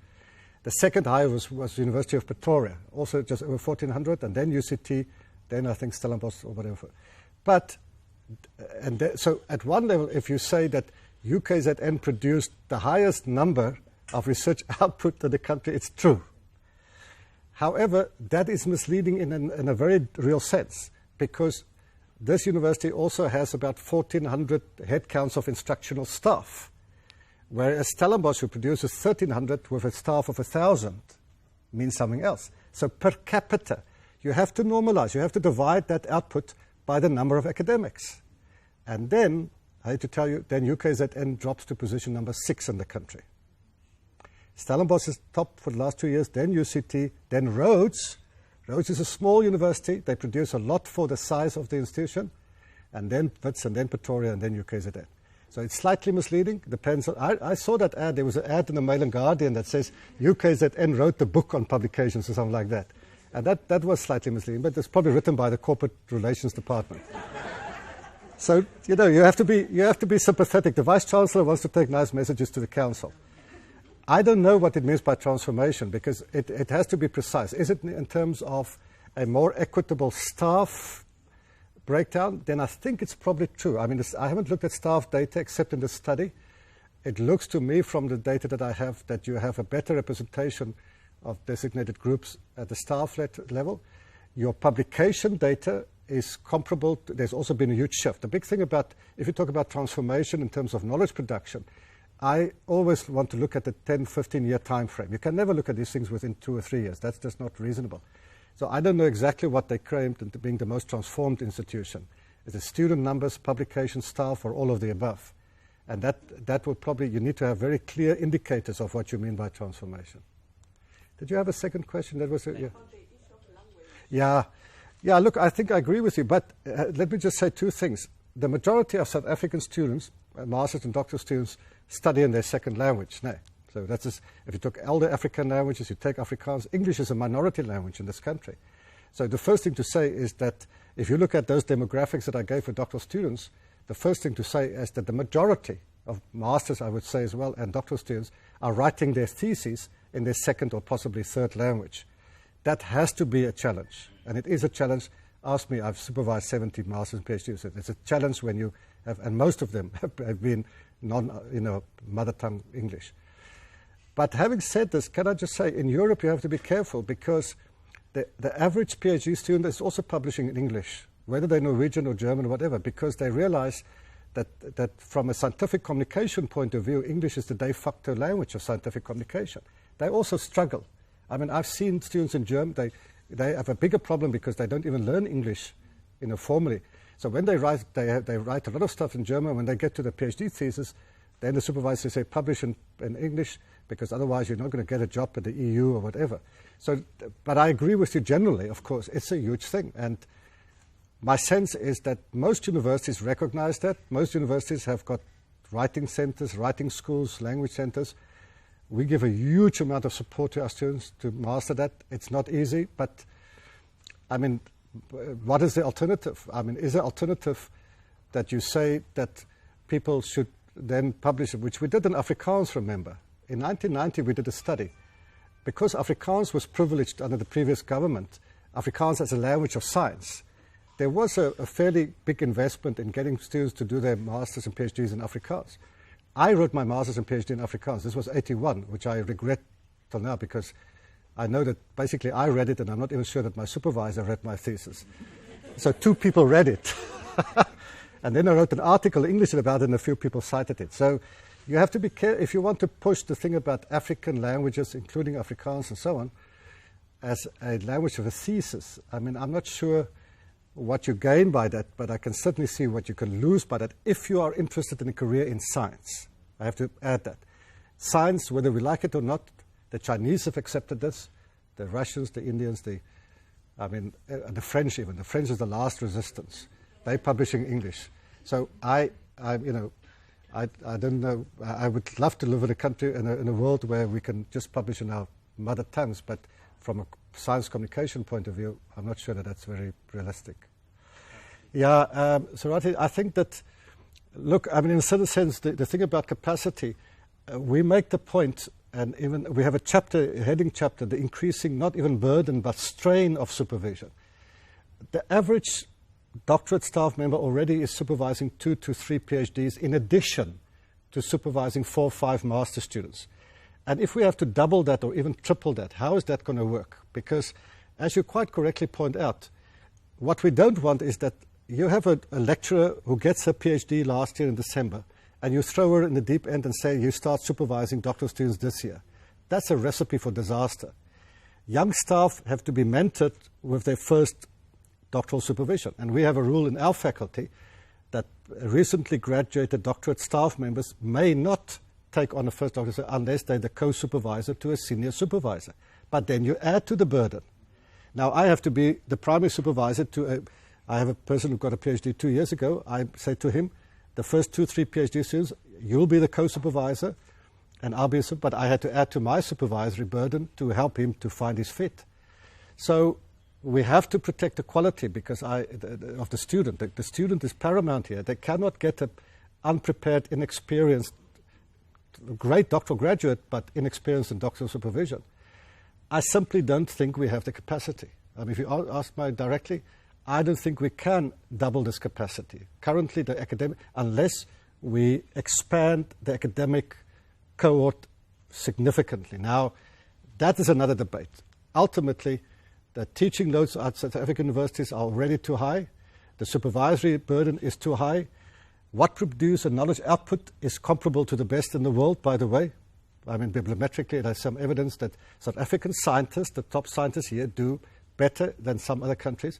The second highest was University of Pretoria, also just over 1,400, and then UCT, then I think Stellenbosch or whatever. But, so at one level, if you say that UKZN produced the highest number of research output in the country, it's true. However, that is misleading in a very real sense, because this university also has about 1,400 headcounts of instructional staff, whereas Stellenbosch, who produces 1,300 with a staff of 1,000, means something else. So per capita, you have to normalize. You have to divide that output by the number of academics. And then, I hate to tell you, then UKZN drops to position number 6 in the country. Stellenbosch is top for the last 2 years, then UCT, then Rhodes. Rhodes is a small university. They produce a lot for the size of the institution, and then Wits, and then Pretoria, and then UKZN. So it's slightly misleading. Depends on, I saw that ad. There was an ad in the Mail and Guardian that says UKZN wrote the book on publications or something like that. And that was slightly misleading, but it's probably written by the corporate relations department. So, you know, you have to be sympathetic. The Vice-Chancellor wants to take nice messages to the Council. I don't know what it means by transformation, because it has to be precise. Is it in terms of a more equitable staff breakdown? Then I think it's probably true. I mean, I haven't looked at staff data except in the study. It looks to me from the data that I have that you have a better representation of designated groups at the staff level. Your publication data is comparable. There's also been a huge shift. The big thing about, if you talk about transformation in terms of knowledge production, I always want to look at the 10, 15-year time frame. You can never look at these things within 2 or 3 years. That's just not reasonable. So I don't know exactly what they claimed into being the most transformed institution. Is it student numbers, publication staff, or all of the above? And that will probably, you need to have very clear indicators of what you mean by transformation. Did you have a second question? That was yeah. Yeah, look, I think I agree with you, but let me just say 2 things. The majority of South African students, master's and doctoral students, study in their second language. No. So that's just, if you took elder African languages, you take Afrikaans, English is a minority language in this country. So the first thing to say is that if you look at those demographics that I gave for doctoral students, the first thing to say is that the majority of masters, I would say as well, and doctoral students are writing their theses in their second or possibly third language. That has to be a challenge, and it is a challenge. Ask me, I've supervised 70 masters and PhDs. It's a challenge when you have, and most of them have been mother tongue English. But having said this, can I just say, in Europe you have to be careful, because the average PhD student is also publishing in English, whether they're Norwegian or German or whatever, because they realize that from a scientific communication point of view, English is the de facto language of scientific communication. They also struggle. I mean, I've seen students in German, they have a bigger problem because they don't even learn English, formally. So when they write a lot of stuff in German. When they get to the PhD thesis, then the supervisors say publish in English, because otherwise you're not going to get a job at the EU or whatever. So, but I agree with you generally, of course, it's a huge thing. And my sense is that most universities recognize that. Most universities have got writing centers, writing schools, language centers. We give a huge amount of support to our students to master that. It's not easy, but I mean, what is the alternative? I mean, is the alternative that you say that people should then publish it, which we did in Afrikaans, remember? In 1990, we did a study. Because Afrikaans was privileged under the previous government, Afrikaans as a language of science, there was a fairly big investment in getting students to do their masters and PhDs in Afrikaans. I wrote my master's and PhD in Afrikaans. This was 81, which I regret till now, because I know that basically I read it, and I'm not even sure that my supervisor read my thesis. So 2 people read it. And then I wrote an article in English about it, and a few people cited it. So you have to be careful if you want to push the thing about African languages, including Afrikaans and so on, as a language of a thesis. I mean, I'm not sure what you gain by that, but I can certainly see what you can lose by that if you are interested in a career in science. I have to add that. Science, whether we like it or not, the Chinese have accepted this, the Russians, the Indians, the French even. The French is the last resistance. They publish in English. So I don't know. I would love to live in a country, in a world where we can just publish in our mother tongues, but from a science communication point of view, I'm not sure that that's very realistic. Yeah, Sarati, I think that, look, I mean, in a certain sense, the thing about capacity, we make the point, and even we have a heading chapter, the increasing, not even burden, but strain of supervision. The average doctorate staff member already is supervising 2 to 3 PhDs in addition to supervising 4 or 5 master students. And if we have to double that or even triple that, how is that going to work? Because, as you quite correctly point out, what we don't want is that you have a lecturer who gets her PhD last year in December, and you throw her in the deep end and say, you start supervising doctoral students this year. That's a recipe for disaster. Young staff have to be mentored with their first doctoral supervision. And we have a rule in our faculty that recently graduated doctorate staff members may not take on a first doctorate unless they're the co-supervisor to a senior supervisor. But then you add to the burden. Now, I have to be the primary supervisor I have a person who got a PhD 2 years ago. I say to him, the first 2, 3 PhD students, you'll be the co-supervisor, and I'll be but I had to add to my supervisory burden to help him to find his fit. So we have to protect the quality because of the student. The student is paramount here. They cannot get an unprepared, inexperienced, great doctoral graduate, but inexperienced in doctoral supervision. I simply don't think we have the capacity. I mean, if you ask me directly, I don't think we can double this capacity. Currently, the academic, unless we expand the academic cohort significantly. Now, that is another debate. Ultimately, the teaching loads at South African universities are already too high. The supervisory burden is too high. What produce and knowledge output is comparable to the best in the world, by the way. I mean, bibliometrically, there's some evidence that South African scientists, the top scientists here, do better than some other countries.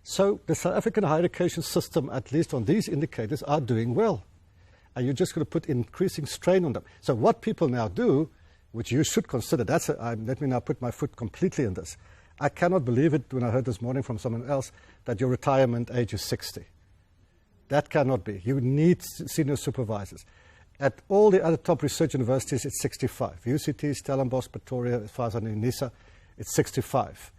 So the South African higher education system, at least on these indicators, are doing well. And you're just going to put increasing strain on them. So what people now do, which you should consider, let me now put my foot completely in this. I cannot believe it when I heard this morning from someone else that your retirement age is 60. That cannot be. You need senior supervisors. At all the other top research universities, it's 65. UCT, Stellenbosch, Pretoria, as far as I know, NISA, it's 65.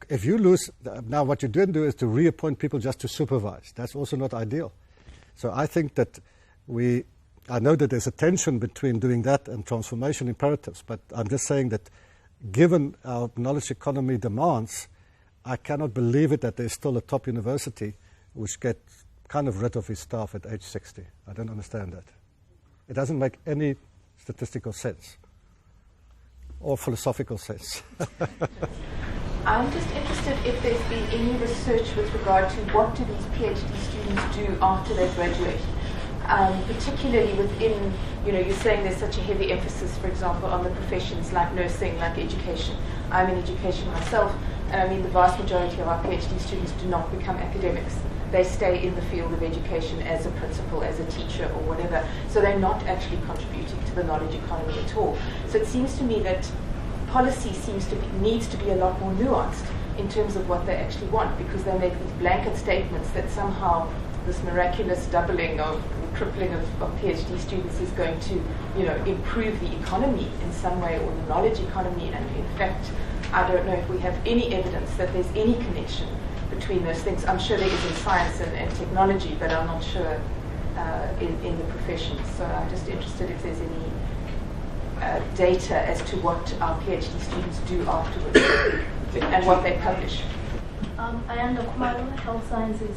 If you lose, now what you didn't do is to reappoint people just to supervise. That's also not ideal. So I think that I know that there's a tension between doing that and transformation imperatives, but I'm just saying that given our knowledge economy demands, I cannot believe it that there's still a top university which gets kind of rid of his staff at age 60. I don't understand that. It doesn't make any statistical sense or philosophical sense. I'm just interested if there's been any research with regard to what do these PhD students do after they graduate, particularly within, you're saying there's such a heavy emphasis, for example, on the professions like nursing, like education. I'm in education myself, and I mean the vast majority of our PhD students do not become academics. They stay in the field of education as a principal, as a teacher, or whatever. So they're not actually contributing to the knowledge economy at all. So it seems to me that policy needs to be a lot more nuanced in terms of what they actually want, because they make these blanket statements that somehow this miraculous doubling or tripling of PhD students is going to, improve the economy in some way, or the knowledge economy. And in fact, I don't know if we have any evidence that there's any connection between those things. I'm sure there is in science and technology, but I'm not sure in the professions. So I'm just interested if there's any data as to what our PhD students do afterwards and what they publish. I am Dr. Mouton, Health Sciences.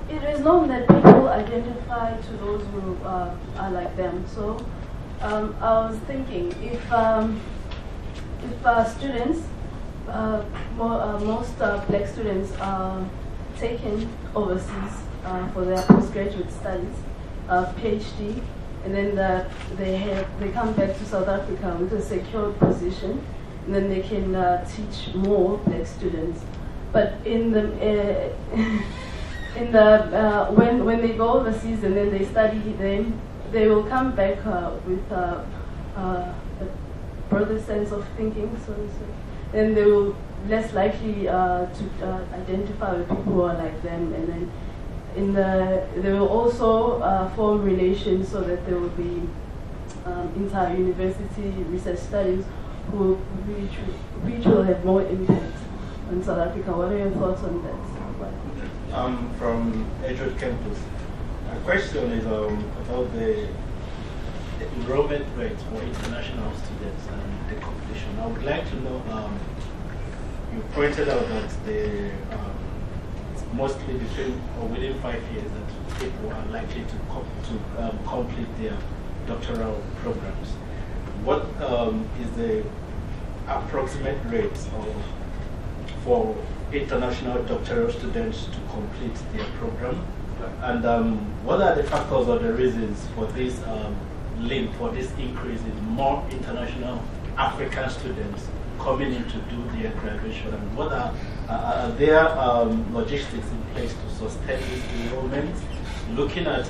It is known that people identify to those who are like them. So I was thinking if students, most black students are taken overseas for their postgraduate studies, PhD, and then they come back to South Africa with a secured position, and then they can teach more black students. But in the when they go overseas and then they study them, they will come back with a broader sense of thinking, so to say. Then they will less likely to identify with people who are like them, and then they will also form relations so that there will be inter-university research studies which will have more impact on South Africa. What are your thoughts on that? I'm from Edgewood campus. My question is about the enrollment rates for international students and the competition. I would like to know, you pointed out that it's mostly between or within 5 years that people are likely to complete their doctoral programs. What is the approximate rate for international doctoral students to complete their program? And what are the factors or the reasons for this link, for this increase in more international African students coming in to do their graduation? And what are their logistics in place to sustain this enrollment? Looking at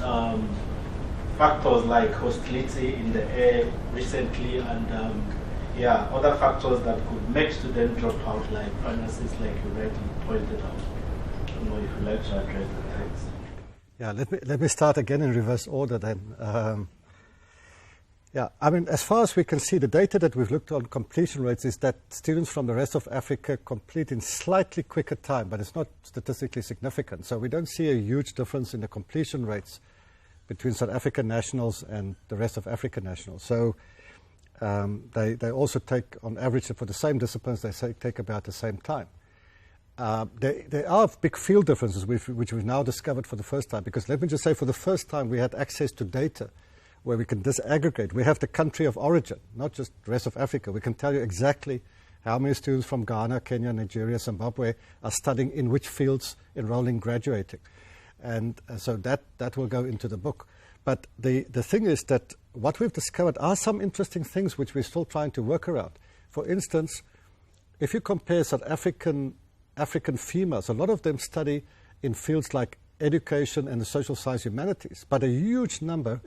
factors like hostility in the air recently and other factors that could make students drop out, like finances, like you rightly pointed out. I don't know if you'd like to address the things. Yeah, let me start again in reverse order then. I mean, as far as we can see, the data that we've looked on completion rates is that students from the rest of Africa complete in slightly quicker time, but it's not statistically significant. So we don't see a huge difference in the completion rates between South African nationals and the rest of African nationals. So they also take, on average, for the same disciplines, they take about the same time. There are big field differences which we've now discovered for the first time, because let me just say, for the first time we had access to data where we can disaggregate. We have the country of origin, not just the rest of Africa. We can tell you exactly how many students from Ghana, Kenya, Nigeria, Zimbabwe are studying in which fields, enrolling, graduating. And so that will go into the book. But the thing is that what we've discovered are some interesting things which we're still trying to work around. For instance, if you compare South African females, a lot of them study in fields like education and the social science humanities, but a huge number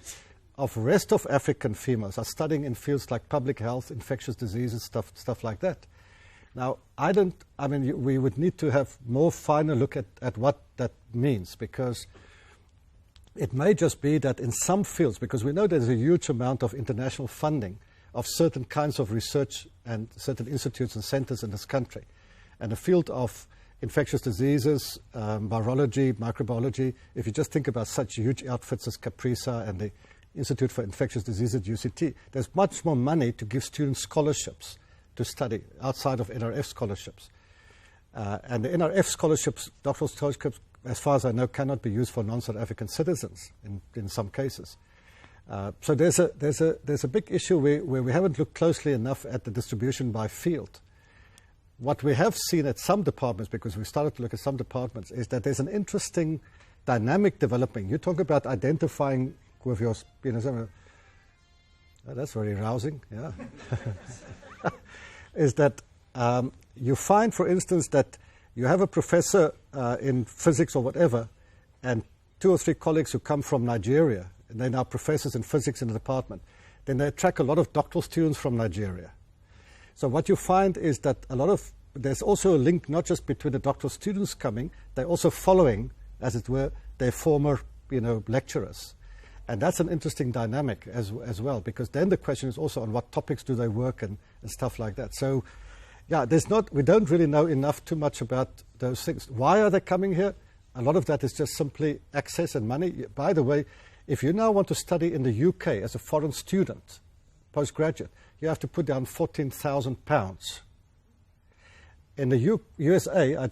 of rest of African females are studying in fields like public health, infectious diseases, stuff like that. Now, we would need to have more finer look at what that means, because it may just be that in some fields, because we know there's a huge amount of international funding of certain kinds of research and certain institutes and centers in this country. And the field of infectious diseases, virology, microbiology, if you just think about such huge outfits as CAPRISA and the Institute for Infectious Diseases at UCT, there's much more money to give students scholarships to study outside of NRF scholarships. And the NRF scholarships, doctoral scholarships, as far as I know, cannot be used for non-South African citizens in some cases. So there's a big issue where we haven't looked closely enough at the distribution by field. What we have seen at some departments, because we started to look at some departments, is that there's an interesting dynamic developing. You talk about identifying with your, that's very rousing, yeah. Is that you find, for instance, that you have a professor in physics or whatever, and 2 or 3 colleagues who come from Nigeria, and they're now professors in physics in the department. Then they attract a lot of doctoral students from Nigeria. So what you find is that there's also a link not just between the doctoral students coming, they're also following, as it were, their former, lecturers. And that's an interesting dynamic as well, because then the question is also on what topics do they work and stuff like that. So, yeah, we don't really know too much about those things. Why are they coming here? A lot of that is just simply access and money. By the way, if you now want to study in the UK as a foreign student, postgraduate, you have to put down £14,000. In the USA,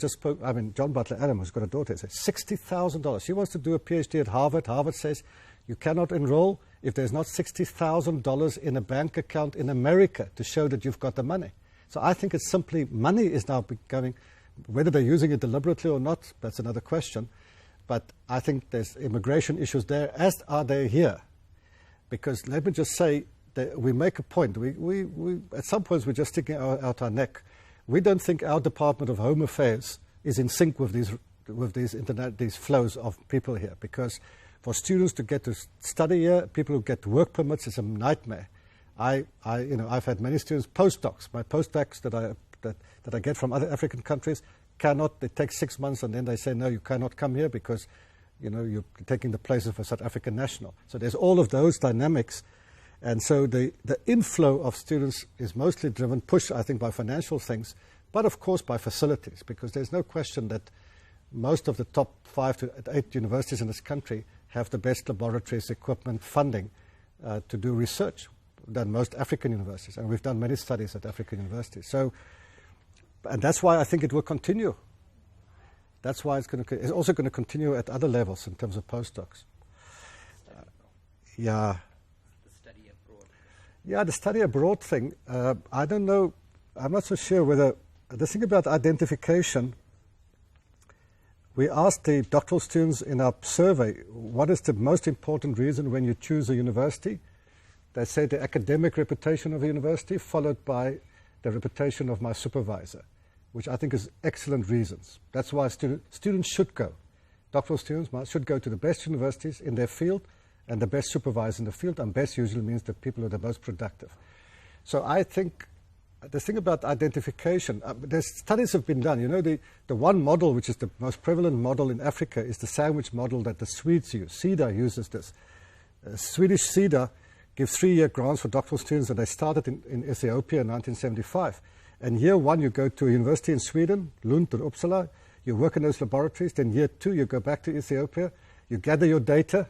John Butler Adam, who's got a daughter, says $60,000. She wants to do a PhD at Harvard. Harvard says you cannot enroll if there's not $60,000 in a bank account in America to show that you've got the money. So I think it's simply money is now becoming, whether they're using it deliberately or not, that's another question. But I think there's immigration issues there, as are they here. Because let me just say that we make a point. We at some points we're just sticking out our neck. We don't think our Department of Home Affairs is in sync with these flows of people here, because for students to get to study here, people who get work permits, is a nightmare. I've had many students, postdocs. My postdocs that I get from other African countries cannot. They take 6 months and then they say, no, you cannot come here because you're taking the place of a South African national. So there's all of those dynamics. And so the inflow of students is mostly driven, pushed, I think, by financial things, but of course by facilities, because there's no question that most of the top 5 to 8 universities in this country have the best laboratories, equipment, funding to do research than most African universities. And we've done many studies at African universities. So, and that's why I think it will continue. That's why it's also going to continue at other levels in terms of postdocs. Yeah. Yeah, the study abroad thing, I don't know, I'm not so sure whether, the thing about identification, we asked the doctoral students in our survey, what is the most important reason when you choose a university? They say the academic reputation of the university, followed by the reputation of my supervisor, which I think is excellent reasons. That's why students should go. Doctoral students should go to the best universities in their field, and the best supervisor in the field, and best usually means the people who are the most productive. So I think the thing about identification, there's studies have been done. The one model which is the most prevalent model in Africa is the sandwich model that the Swedes use. SIDA uses this. Swedish SIDA gives 3-year grants for doctoral students, and they started in Ethiopia in 1975. And year 1, you go to a university in Sweden, Lund or Uppsala, you work in those laboratories, then year 2, you go back to Ethiopia, you gather your data.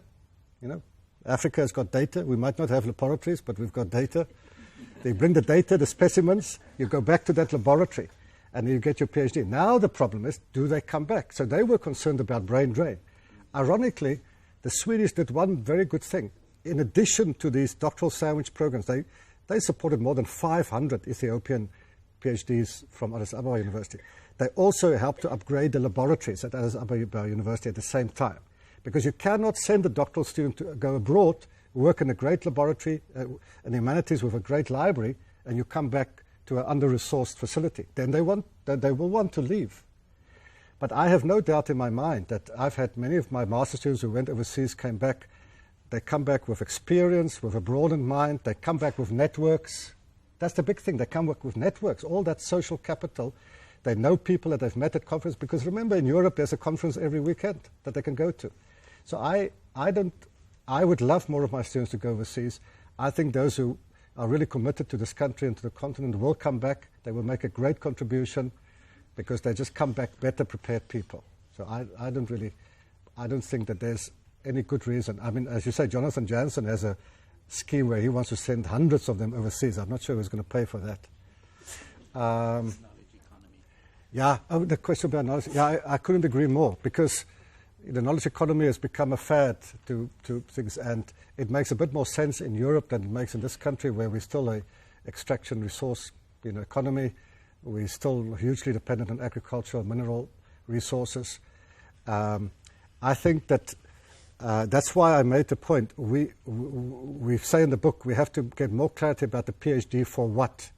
Africa has got data. We might not have laboratories, but we've got data. They bring the data, the specimens, you go back to that laboratory, and you get your PhD. Now the problem is, do they come back? So they were concerned about brain drain. Ironically, the Swedish did one very good thing. In addition to these doctoral sandwich programs, they supported more than 500 Ethiopian PhDs from Addis Ababa University. They also helped to upgrade the laboratories at Addis Ababa University at the same time. Because you cannot send a doctoral student to go abroad, work in a great laboratory, in humanities with a great library, and you come back to an under-resourced facility. Then they will want to leave. But I have no doubt in my mind that I've had many of my master students who went overseas, came back. They come back with experience, with a broadened mind. They come back with networks. That's the big thing. They come back with networks, all that social capital. They know people that they've met at conference. Because remember, in Europe, there's a conference every weekend that they can go to. So I would love more of my students to go overseas. I think those who are really committed to this country and to the continent will come back. They will make a great contribution because they just come back better prepared people. So I don't think that there's any good reason. I mean, as you say, Jonathan Jansen has a scheme where he wants to send hundreds of them overseas. I'm not sure who's going to pay for that. Yeah, the question about knowledge. Yeah, I couldn't agree more, because the knowledge economy has become a fad to things, and it makes a bit more sense in Europe than it makes in this country, where we're still a extraction resource economy. We're still hugely dependent on agricultural mineral resources. I think that that's why I made the point. We say in the book we have to get more clarity about the PhD for what.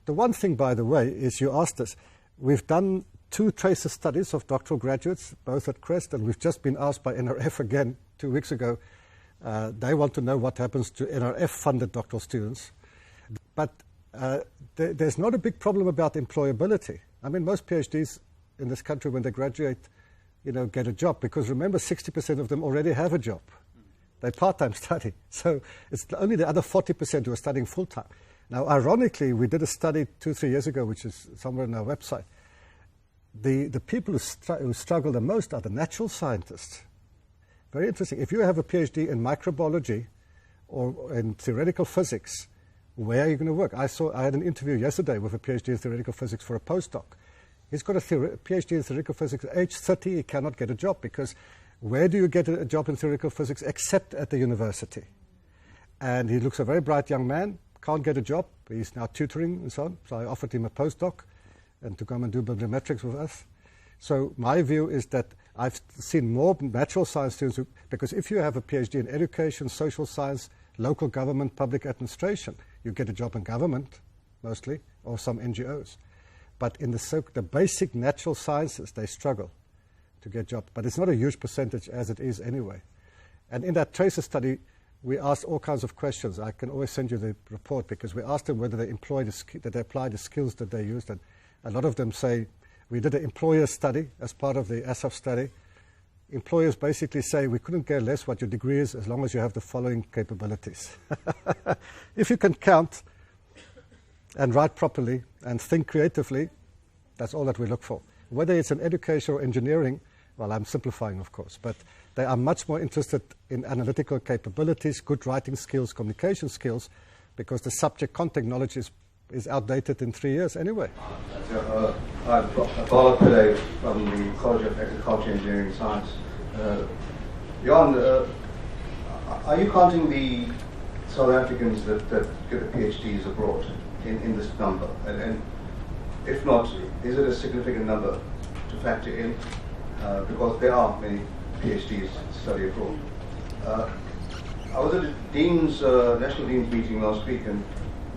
The one thing, by the way, is you asked us, we've done 2 tracer studies of doctoral graduates, both at Crest, and we've just been asked by NRF again 2 weeks ago. They want to know what happens to NRF-funded doctoral students. But there's not a big problem about employability. I mean, most PhDs in this country, when they graduate, get a job, because remember, 60% of them already have a job. They part-time study. So it's only the other 40% who are studying full-time. Now, ironically, we did a study 2-3 years ago, which is somewhere on our website. The people who struggle the most are the natural scientists. Very interesting. If you have a PhD in microbiology or in theoretical physics, where are you going to work? I had an interview yesterday with a PhD in theoretical physics for a postdoc. He's got a PhD in theoretical physics. At age 30, he cannot get a job, because where do you get a job in theoretical physics except at the university? And he looks a very bright young man, can't get a job. He's now tutoring and so on. So I offered him a postdoc and to come and do bibliometrics with us. So my view is that I've seen more natural science students because if you have a PhD in education, social science, local government, public administration, you get a job in government, mostly, or some NGOs. But in the basic natural sciences, they struggle to get jobs. But it's not a huge percentage as it is anyway. And in that tracer study, we asked all kinds of questions. I can always send you the report because we asked them whether they applied the skills that they used. And a lot of them say, we did an employer study as part of the ASAF study. Employers basically say, we couldn't care less what your degree is as long as you have the following capabilities. If you can count and write properly and think creatively, that's all that we look for. Whether it's in education or engineering, well, I'm simplifying, of course, but they are much more interested in analytical capabilities, good writing skills, communication skills, because the subject content knowledge is outdated in 3 years anyway. I'm Bala Pillay from the College of Agriculture, Engineering and Science. Johann, are you counting the South Africans that get the PhDs abroad in this number? And if not, is it a significant number to factor in? Because there are many PhDs study abroad. I was at a National Dean's meeting last week, and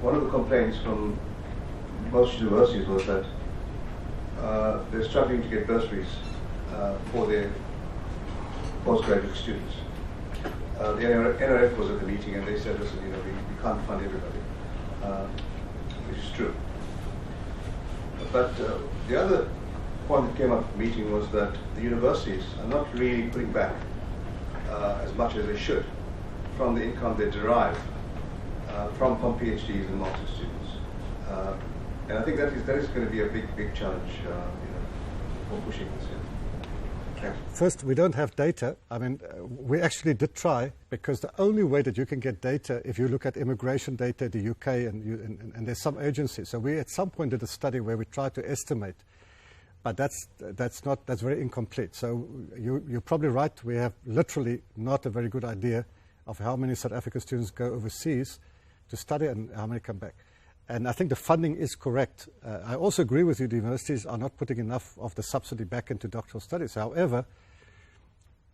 one of the complaints from most universities was that they're struggling to get bursaries for their postgraduate students. The NRF was at the meeting and they said, listen, we can't fund everybody, which is true. But the other point that came up at the meeting was that the universities are not really putting back as much as they should from the income they derive from PhDs and master's students. And I think that is going to be a big challenge for pushing this in. First, we don't have data. I mean, we actually did try, because the only way that you can get data, if you look at immigration data, the UK, and there's some agencies. So we at some point did a study where we tried to estimate, but that's very incomplete. So you're probably right. We have literally not a very good idea of how many South African students go overseas to study and how many come back. And I think the funding is correct. I also agree with you, the universities are not putting enough of the subsidy back into doctoral studies. However,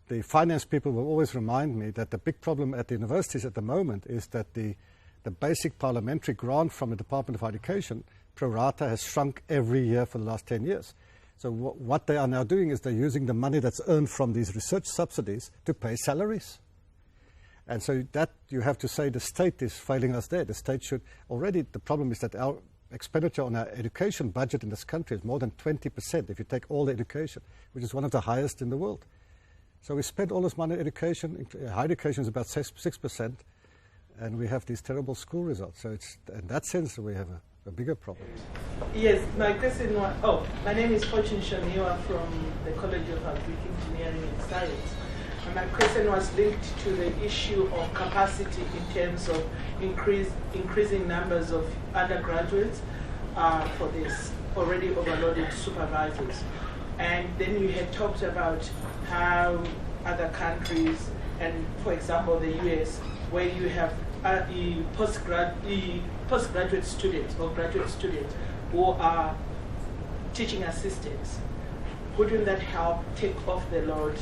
the finance people will always remind me that the big problem at the universities at the moment is that the basic parliamentary grant from the Department of Education, pro rata, has shrunk every year for the last 10 years. So what they are now doing is they're using the money that's earned from these research subsidies to pay salaries. And so that you have to say the state is failing us there. The state should already, the problem is that our expenditure on our education budget in this country is more than 20% if you take all the education, which is one of the highest in the world. So we spend all this money on education. Higher education is about 6%, and we have these terrible school results. So it's, in that sense, we have a bigger problem. Yes, my question was, my name is Fortune Shaniwa from the College of Agric Engineering and Science. And my question was linked to the issue of capacity in terms of increasing numbers of undergraduates for this already overloaded supervisors. And then you had talked about how other countries, and for example the US, where you have postgraduate students or graduate students who are teaching assistants. Wouldn't that help take off the load?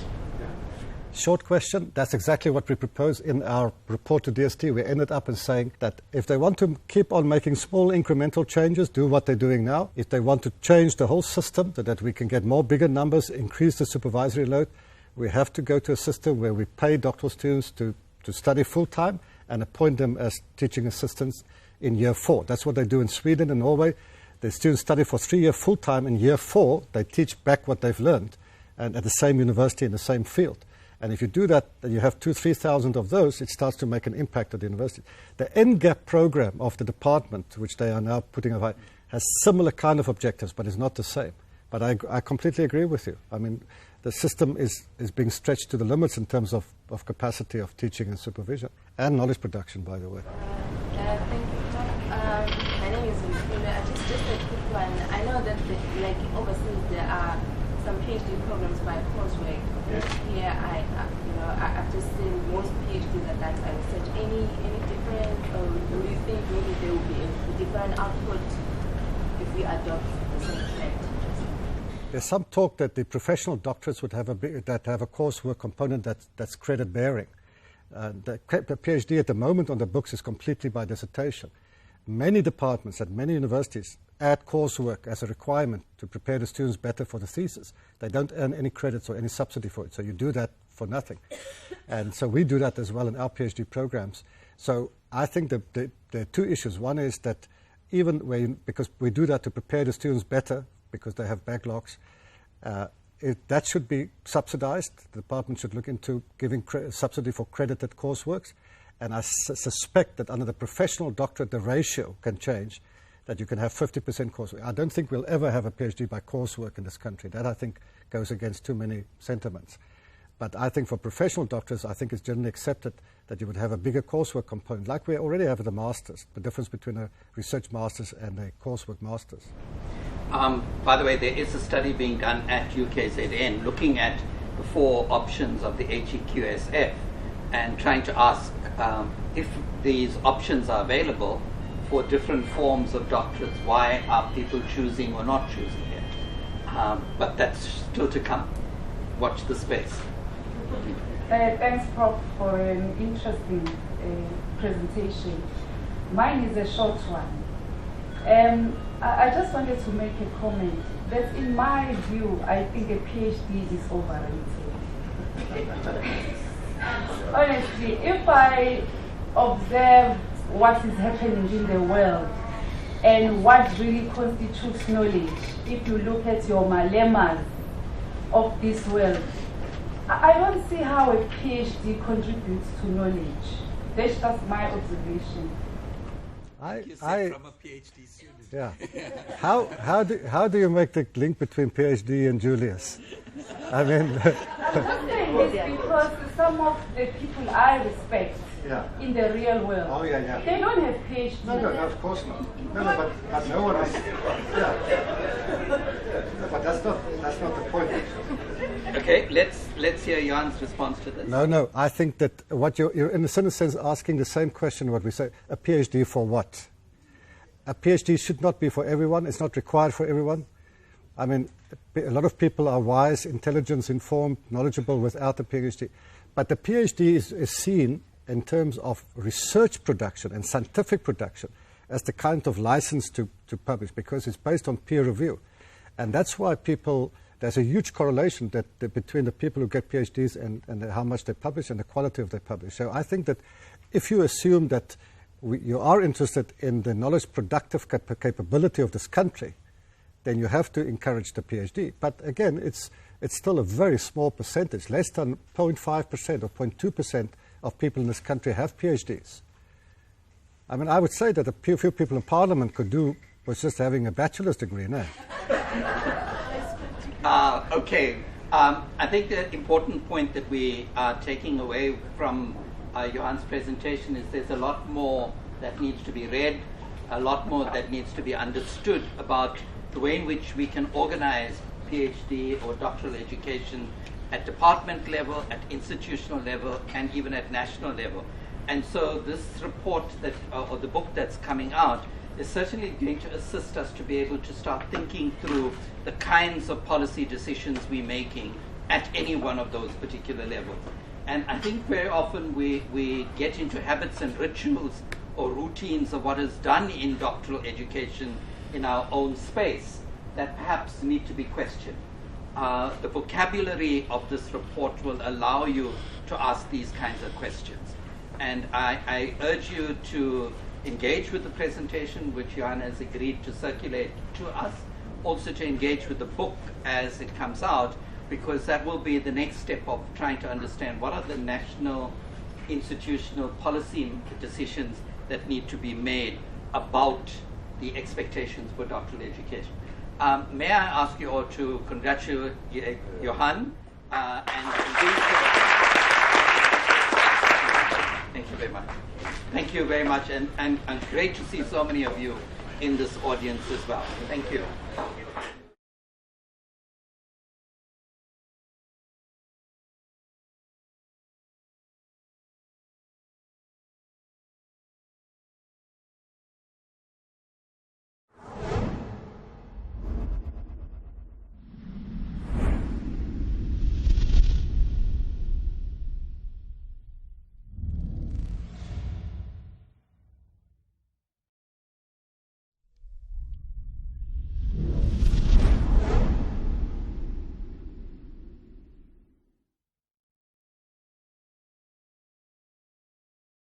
Short question, that's exactly what we proposed in our report to DST. We ended up in saying that if they want to keep on making small incremental changes, do what they're doing now. If they want to change the whole system so that we can get more bigger numbers, increase the supervisory load, we have to go to a system where we pay doctoral students to study full-time and appoint them as teaching assistants in year 4. That's what they do in Sweden and Norway. The students study for 3 years full-time. In year 4, they teach back what they've learned and at the same university in the same field. And if you do that, and you have 2,000-3,000 of those, it starts to make an impact at the university. The NGAP program of the department, which they are now putting aside, has similar kind of objectives, but it's not the same. But I completely agree with you. I mean, the system is being stretched to the limits in terms of capacity of teaching and supervision, and knowledge production, by the way. Thank you. My name is Mfuna. Just a quick one. I know that overseas there are some PhD programs by coursework. Yes. Here, I've just seen most PhDs are done by research. Any different, do you think maybe there will be a different output if we adopt the same trend? there's some talk that the professional doctorates would have a coursework component that's credit bearing. The PhD at the moment on the books is completely by dissertation. Many departments at many universities add coursework as a requirement to prepare the students better for the thesis. They don't earn any credits or any subsidy for it, so you do that for nothing. And so we do that as well in our PhD programs. So I think there are two issues. One is that because we do that to prepare the students better because they have backlogs, that should be subsidized. The department should look into giving subsidy for credited courseworks. And I suspect that under the professional doctorate, the ratio can change, that you can have 50% coursework. I don't think we'll ever have a PhD by coursework in this country. That, I think, goes against too many sentiments. But I think for professional doctors, I think it's generally accepted that you would have a bigger coursework component, like we already have at the masters, the difference between a research master's and a coursework master's. By the way, there is a study being done at UKZN looking at the 4 options of the HEQSF and trying to ask if these options are available for different forms of doctorates, why are people choosing or not choosing it? But that's still to come. Watch the space. Thanks, Prof, for an interesting presentation. Mine is a short one. I just wanted to make a comment that in my view, I think a PhD is overrated. Honestly, if I observe what is happening in the world and what really constitutes knowledge, if you look at your malemas of this world, I don't see how a PhD contributes to knowledge. That's just my observation. From a PhD student. Yeah. How do you make the link between PhD and Julius? I mean, I'm saying this because some of the people I respect in the real world, they don't have PhD. No, of course not. No, but no one is. But that's not the point. Okay, let's hear Jan's response to this. No. I think that what you're in a certain sense asking the same question. What we say, a PhD for what? A PhD should not be for everyone. It's not required for everyone. I mean, a lot of people are wise, intelligent, informed, knowledgeable without a PhD. But the PhD is seen in terms of research production and scientific production as the kind of license to publish, because it's based on peer review. And that's why there's a huge correlation between the people who get PhDs and how much they publish and the quality of their publish. So I think that if you assume that you are interested in the knowledge productive capability of this country, then you have to encourage the PhD. But again, it's still a very small percentage. Less than 0.5% or 0.2% of people in this country have PhDs. I mean, I would say that a few people in Parliament could do was just having a bachelor's degree, no? Okay. I think the important point that we are taking away from Johann's presentation is there's a lot more that needs to be read, a lot more that needs to be understood about the way in which we can organize PhD or doctoral education at department level, at institutional level, and even at national level. And so this report or the book that's coming out is certainly going to assist us to be able to start thinking through the kinds of policy decisions we're making at any one of those particular levels. And I think very often we get into habits and rituals or routines of what is done in doctoral education in our own space that perhaps need to be questioned. The vocabulary of this report will allow you to ask these kinds of questions. And I urge you to engage with the presentation, which Johann has agreed to circulate to us, also to engage with the book as it comes out, because that will be the next step of trying to understand what are the national institutional policy decisions that need to be made about the expectations for doctoral education. May I ask you all to congratulate Johann thank you very much. Thank you very much, and great to see so many of you in this audience as well. Thank you.